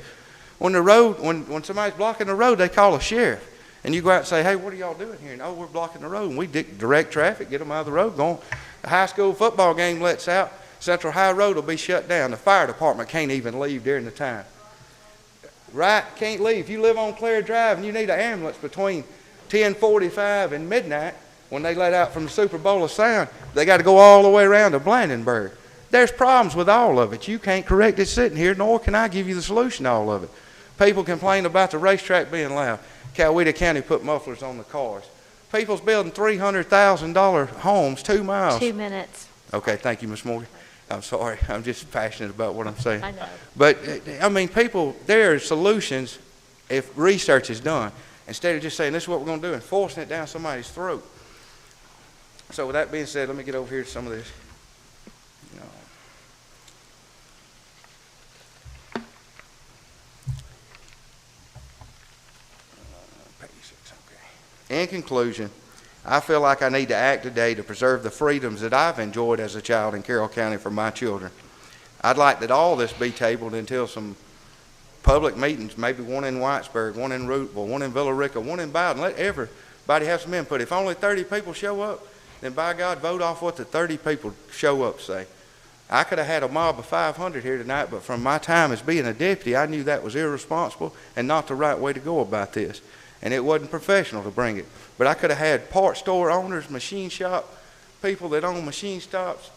Speaker 19: When the road, when somebody's blocking the road, they call a sheriff. And you go out and say, hey, what are y'all doing here? And, oh, we're blocking the road. And we direct traffic, get them out of the road. The high school football game lets out. Central High Road will be shut down. The fire department can't even leave during the time. Right? Can't leave. If you live on Clare Drive and you need an ambulance between 10:45 and midnight when they let out from the Super Bowl of Sound, they got to go all the way around to Blandenburg. There's problems with all of it. You can't correct it sitting here, nor can I give you the solution to all of it. People complain about the racetrack being loud. Coweta County put mufflers on the cars. People's building $300,000 homes 2 miles.
Speaker 1: 2 minutes.
Speaker 19: Okay, thank you, Ms. Morgan. I'm sorry. I'm just passionate about what I'm saying.
Speaker 1: I know.
Speaker 19: But, I mean, people, there are solutions if research is done. Instead of just saying, this is what we're going to do and forcing it down somebody's throat. So with that being said, let me get over here to some of this. In conclusion, I feel like I need to act today to preserve the freedoms that I've enjoyed as a child in Carroll County for my children. I'd like that all this be tabled until some public meetings, maybe one in Whitesburg, one in Rootville, one in Villa Rica, one in Bowden. Let everybody have some input. If only 30 people show up, then by God, vote off what the 30 people show up say. I could have had a mob of 500 here tonight, but from my time as being a deputy, I knew that was irresponsible and not the right way to go about this. And it wasn't professional to bring it. But I could have had part store owners, machine shop people that own machine shops,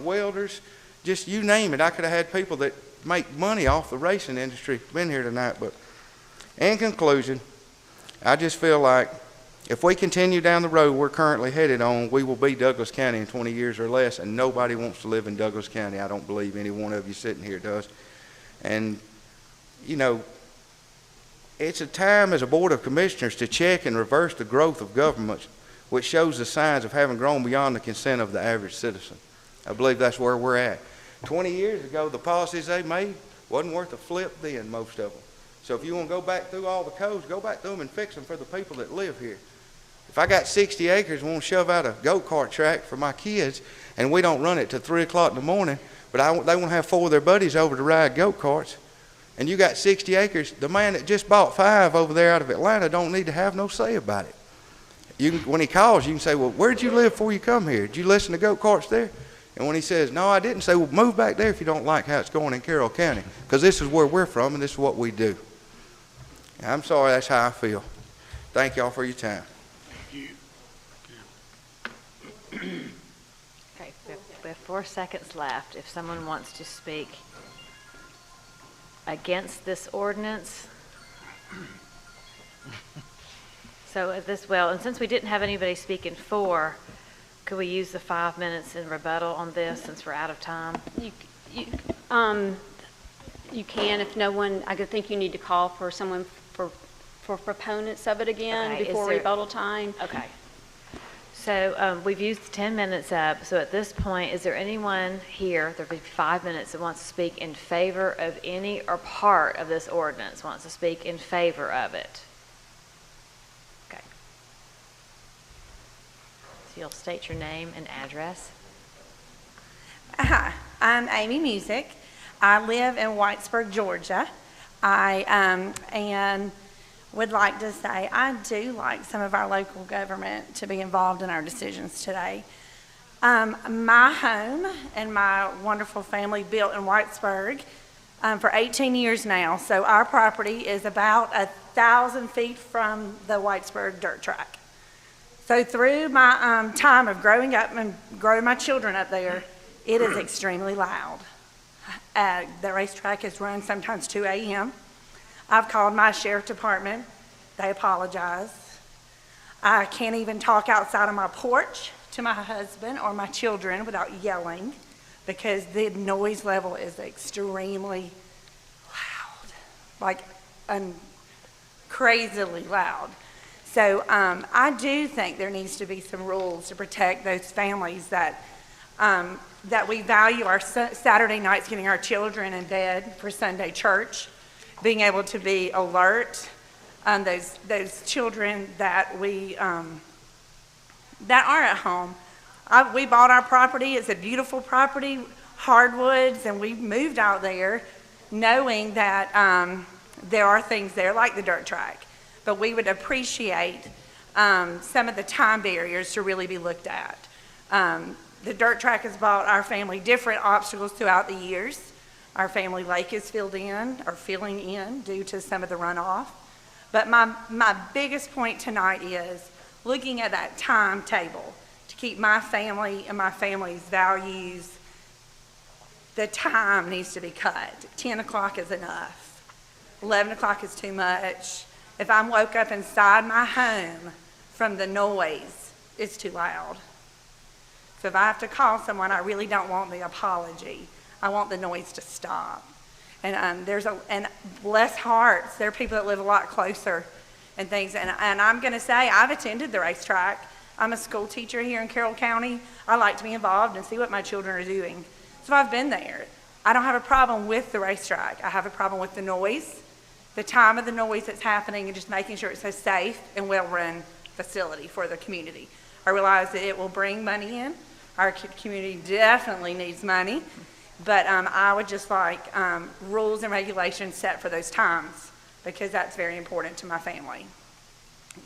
Speaker 19: welders, just you name it. I could have had people that make money off the racing industry been here tonight. But in conclusion, I just feel like if we continue down the road we're currently headed on, we will be Douglas County in 20 years or less, and nobody wants to live in Douglas County. I don't believe any one of you sitting here does. And, you know, it's a time as a Board of Commissioners to check and reverse the growth of governments, which shows the signs of having grown beyond the consent of the average citizen. I believe that's where we're at. 20 years ago, the policies they made wasn't worth a flip then, most of them. So if you want to go back through all the codes, go back through them and fix them for the people that live here. If I got 60 acres and want to shove out a go-kart track for my kids, and we don't run it till 3 o'clock in the morning, but they want to have 4 of their buddies over to ride go-karts, and you got 60 acres, the man that just bought 5 over there out of Atlanta don't need to have no say about it. When he calls, you can say, well, where'd you live before you come here? Did you listen to go-karts there? And when he says, no, I didn't, say, well, move back there if you don't like how it's going in Carroll County, because this is where we're from and this is what we do. I'm sorry, that's how I feel. Thank y'all for your time.
Speaker 1: Okay, we have 4 seconds left. If someone wants to speak against this ordinance. So and since we didn't have anybody speaking for, could we use the 5 minutes in rebuttal on this since we're out of time?
Speaker 11: You can, if no one, I think you need to call for someone for proponents of it again before rebuttal time.
Speaker 1: Okay. So we've used 10 minutes up. So at this point, is there anyone here, there'll be 5 minutes, that wants to speak in favor of any or part of this ordinance, wants to speak in favor of it? Okay. So you'll state your name and address.
Speaker 20: Hi, I'm Amy Music. I live in Whitesburg, Georgia. And would like to say I do like some of our local government to be involved in our decisions today. My home and my wonderful family built in Whitesburg for 18 years now. So our property is about 1,000 feet from the Whitesburg dirt track. So through my time of growing up and growing my children up there, it is extremely loud. The racetrack is run sometimes 2 a.m. I've called my sheriff department. They apologize. I can't even talk outside of my porch to my husband or my children without yelling because the noise level is extremely loud, like crazily loud. So I do think there needs to be some rules to protect those families that we value our Saturday nights getting our children in bed for Sunday church, being able to be alert, those children that we that are at home. We bought our property. It's a beautiful property, hardwoods, and we moved out there knowing that there are things there like the dirt track. But we would appreciate some of the time barriers to really be looked at. The dirt track has brought our family different obstacles throughout the years. Our family lake is filled in or filling in due to some of the runoff. But my biggest point tonight is looking at that timetable to keep my family and my family's values. The time needs to be cut. 10 o'clock is enough. 11 o'clock is too much. If I'm woke up inside my home from the noise, it's too loud. So if I have to call someone, I really don't want the apology. I want the noise to stop. And and bless hearts, there are people that live a lot closer and things. And I'm going to say I've attended the racetrack. I'm a school teacher here in Carroll County. I like to be involved and see what my children are doing. So I've been there. I don't have a problem with the racetrack. I have a problem with the noise, the time of the noise that's happening, and just making sure it's a safe and well-run facility for the community. I realize that it will bring money in. Our community definitely needs money, but I would just like rules and regulations set for those times because that's very important to my family.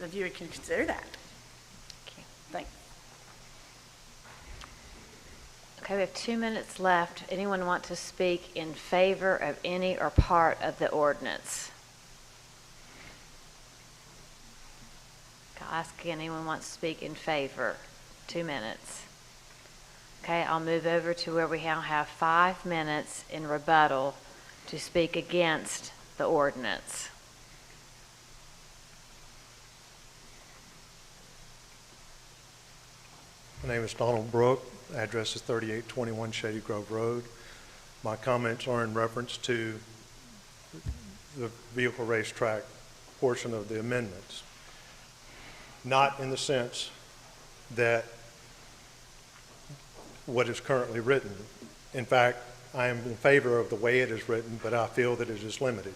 Speaker 20: If you can consider that. Thanks.
Speaker 1: Okay, we have 2 minutes left. Anyone want to speak in favor of any or part of the ordinance? I'll ask again, anyone wants to speak in favor? 2 minutes. Okay, I'll move over to where we now have 5 minutes in rebuttal to speak against the ordinance.
Speaker 21: My name is Donald Brook. Address is 3821 Shady Grove Road. My comments are in reference to the vehicle racetrack portion of the amendments. Not in the sense that what is currently written. In fact, I am in favor of the way it is written, but I feel that it is limited.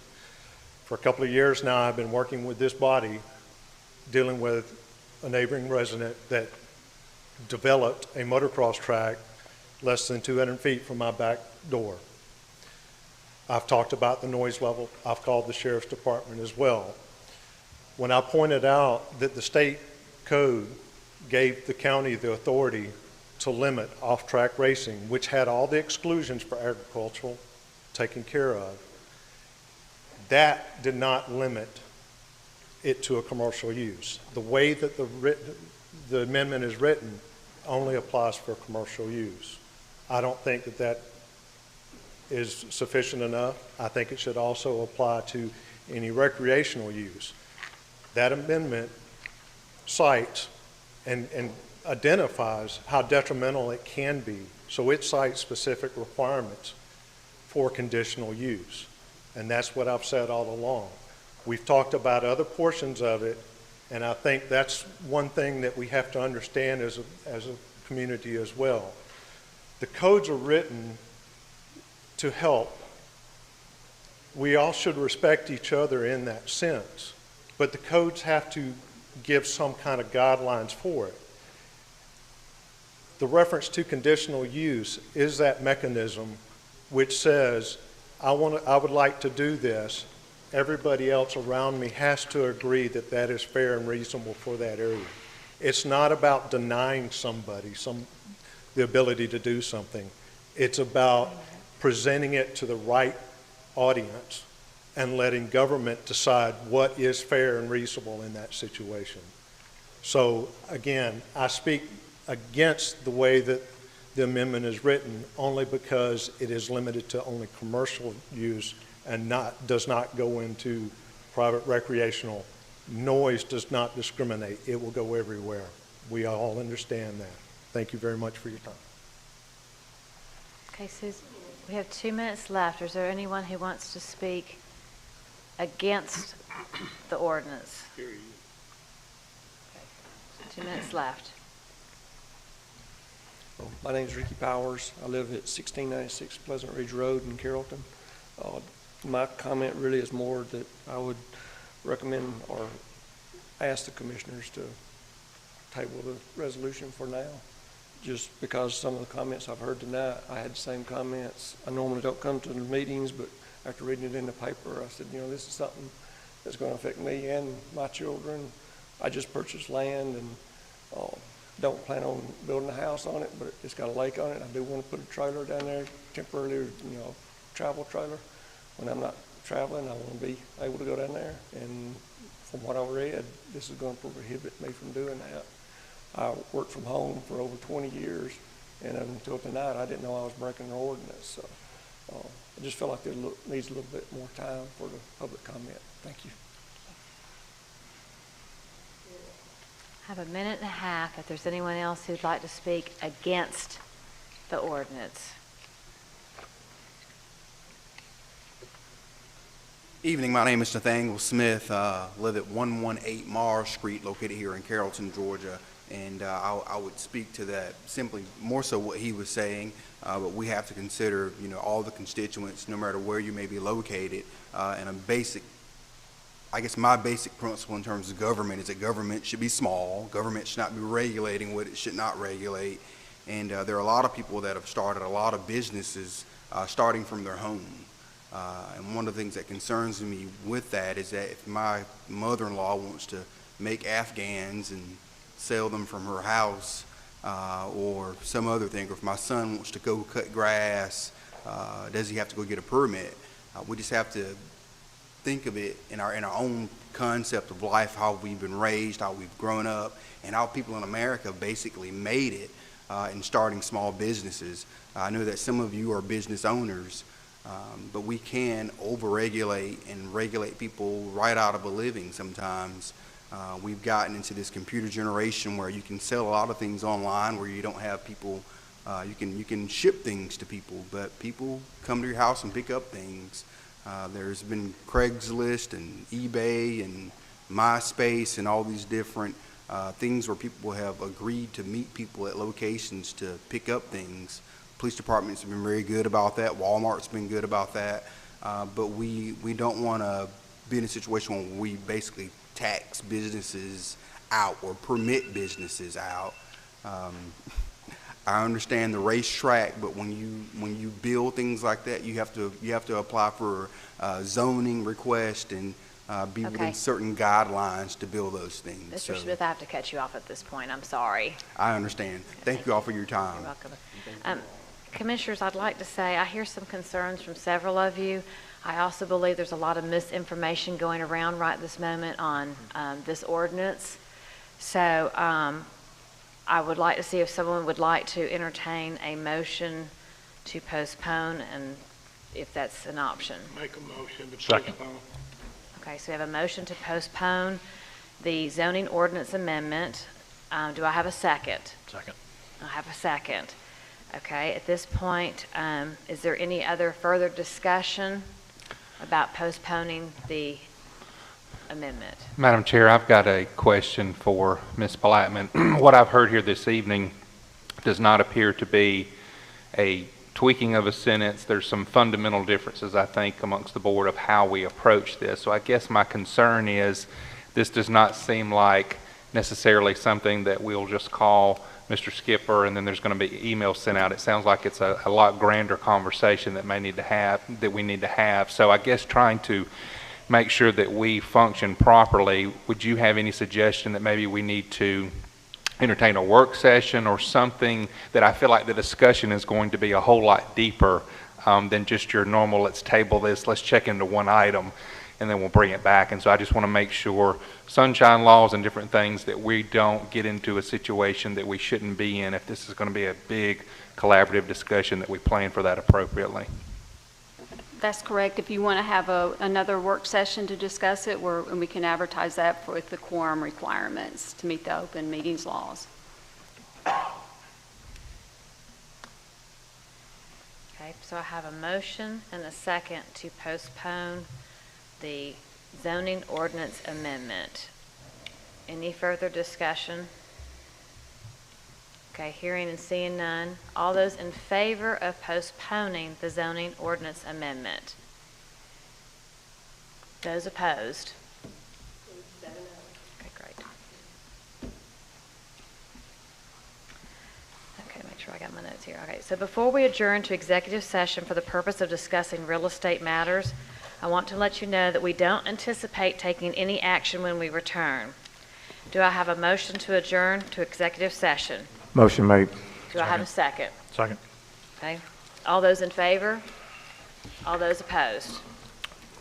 Speaker 21: For a couple of years now, I've been working with this body, dealing with a neighboring resident that developed a motocross track less than 200 feet from my back door. I've talked about the noise level. I've called the sheriff's department as well. When I pointed out that the state code gave the county the authority to limit off-track racing, which had all the exclusions for agricultural taken care of, that did not limit it to a commercial use. The way that the amendment is written only applies for commercial use. I don't think that that is sufficient enough. I think it should also apply to any recreational use. That amendment cites and identifies how detrimental it can be. So it cites specific requirements for conditional use. And that's what I've said all along. We've talked about other portions of it, and I think that's one thing that we have to understand as a community as well. The codes are written to help. We all should respect each other in that sense, but the codes have to give some kind of guidelines for it. The reference to conditional use is that mechanism which says, I would like to do this. Everybody else around me has to agree that that is fair and reasonable for that area. It's not about denying somebody the ability to do something. It's about presenting it to the right audience and letting government decide what is fair and reasonable in that situation. So again, I speak against the way that the amendment is written only because it is limited to only commercial use and does not go into private recreational. Noise does not discriminate. It will go everywhere. We all understand that. Thank you very much for your time.
Speaker 1: Okay, Susan, we have 2 minutes left. Is there anyone who wants to speak against the ordinance? 2 minutes left.
Speaker 2: My name is Ricky Powers. I live at 1696 Pleasant Ridge Road in Carrollton. My comment really is more that I would recommend or ask the commissioners to table the resolution for now, just because some of the comments I've heard tonight, I had the same comments. I normally don't come to the meetings, but after reading it in the paper, I said, you know, this is something that's going to affect me and my children. I just purchased land and don't plan on building a house on it, but it's got a lake on it. I do want to put a trailer down there, temporarily, you know, travel trailer. When I'm not traveling, I want to be able to go down there. And from what I read, this is going to prohibit me from doing that. I worked from home for over 20 years, and until tonight, I didn't know I was breaking an ordinance. So I just feel like there needs a little bit more time for the public comment. Thank you.
Speaker 1: I have a minute and a half if there's anyone else who'd like to speak against the ordinance.
Speaker 19: Evening, my name is Nathaniel Smith. Live at 118 Mars Street, located here in Carrollton, Georgia. And I would speak to that simply more so what he was saying, but we have to consider, you know, all the constituents, no matter where you may be located. And a basic, I guess my basic principle in terms of government is that government should be small. Government should not be regulating what it should not regulate. And there are a lot of people that have started a lot of businesses starting from their home. And one of the things that concerns me with that is that if my mother-in-law wants to make Afghans and sell them from her house or some other thing, or if my son wants to go cut grass, does he have to go get a permit? We just have to think of it in our own concept of life, how we've been raised, how we've grown up, and how people in America basically made it in starting small businesses. I know that some of you are business owners, but we can overregulate and regulate people right out of a living sometimes. We've gotten into this computer generation where you can sell a lot of things online where you don't have people, you can ship things to people, but people come to your house and pick up things. There's been Craigslist and eBay and MySpace and all these different things where people have agreed to meet people at locations to pick up things. Police departments have been very good about that. Walmart's been good about that. But we don't want to be in a situation where we basically tax businesses out or permit businesses out. I understand the racetrack, but when you build things like that, you have to apply for zoning request and be within certain guidelines to build those things.
Speaker 1: Mr. Smith, I have to cut you off at this point. I'm sorry.
Speaker 19: I understand. Thank you all for your time.
Speaker 1: You're welcome. Commissioners, I'd like to say I hear some concerns from several of you. I also believe there's a lot of misinformation going around right this moment on this ordinance. So I would like to see if someone would like to entertain a motion to postpone, and if that's an option.
Speaker 13: Make a motion to
Speaker 18: Second.
Speaker 13: postpone.
Speaker 1: Okay, so we have a motion to postpone the zoning ordinance amendment. Do I have a second?
Speaker 18: Second.
Speaker 1: I have a second. Okay, at this point, is there any other further discussion about postponing the amendment?
Speaker 6: Madam Chair, I've got a question for Ms. Blackman. What I've heard here this evening does not appear to be a tweaking of a sentence. There's some fundamental differences, I think, amongst the board of how we approach this. So I guess my concern is this does not seem like necessarily something that we'll just call Mr. Skipper and then there's going to be emails sent out. It sounds like it's a lot grander conversation that we need to have. So I guess trying to make sure that we function properly, would you have any suggestion that maybe we need to entertain a work session or something that I feel like the discussion is going to be a whole lot deeper than just your normal, let's table this, let's check into one item, and then we'll bring it back. And so I just want to make sure sunshine laws and different things that we don't get into a situation that we shouldn't be in if this is going to be a big collaborative discussion, that we plan for that appropriately.
Speaker 11: That's correct. If you want to have another work session to discuss it, and we can advertise that with the quorum requirements to meet the open meetings laws.
Speaker 1: Okay, so I have a motion and a second to postpone the zoning ordinance amendment. Any further discussion? Okay, hearing and seeing none. All those in favor of postponing the zoning ordinance amendment? Those opposed? Okay, great. Okay, make sure I got my notes here. Okay, so before we adjourn to executive session for the purpose of discussing real estate matters, I want to let you know that we don't anticipate taking any action when we return. Do I have a motion to adjourn to executive session?
Speaker 3: Motion made.
Speaker 1: Do I have a second?
Speaker 8: Second.
Speaker 1: Okay. All those in favor? All those opposed?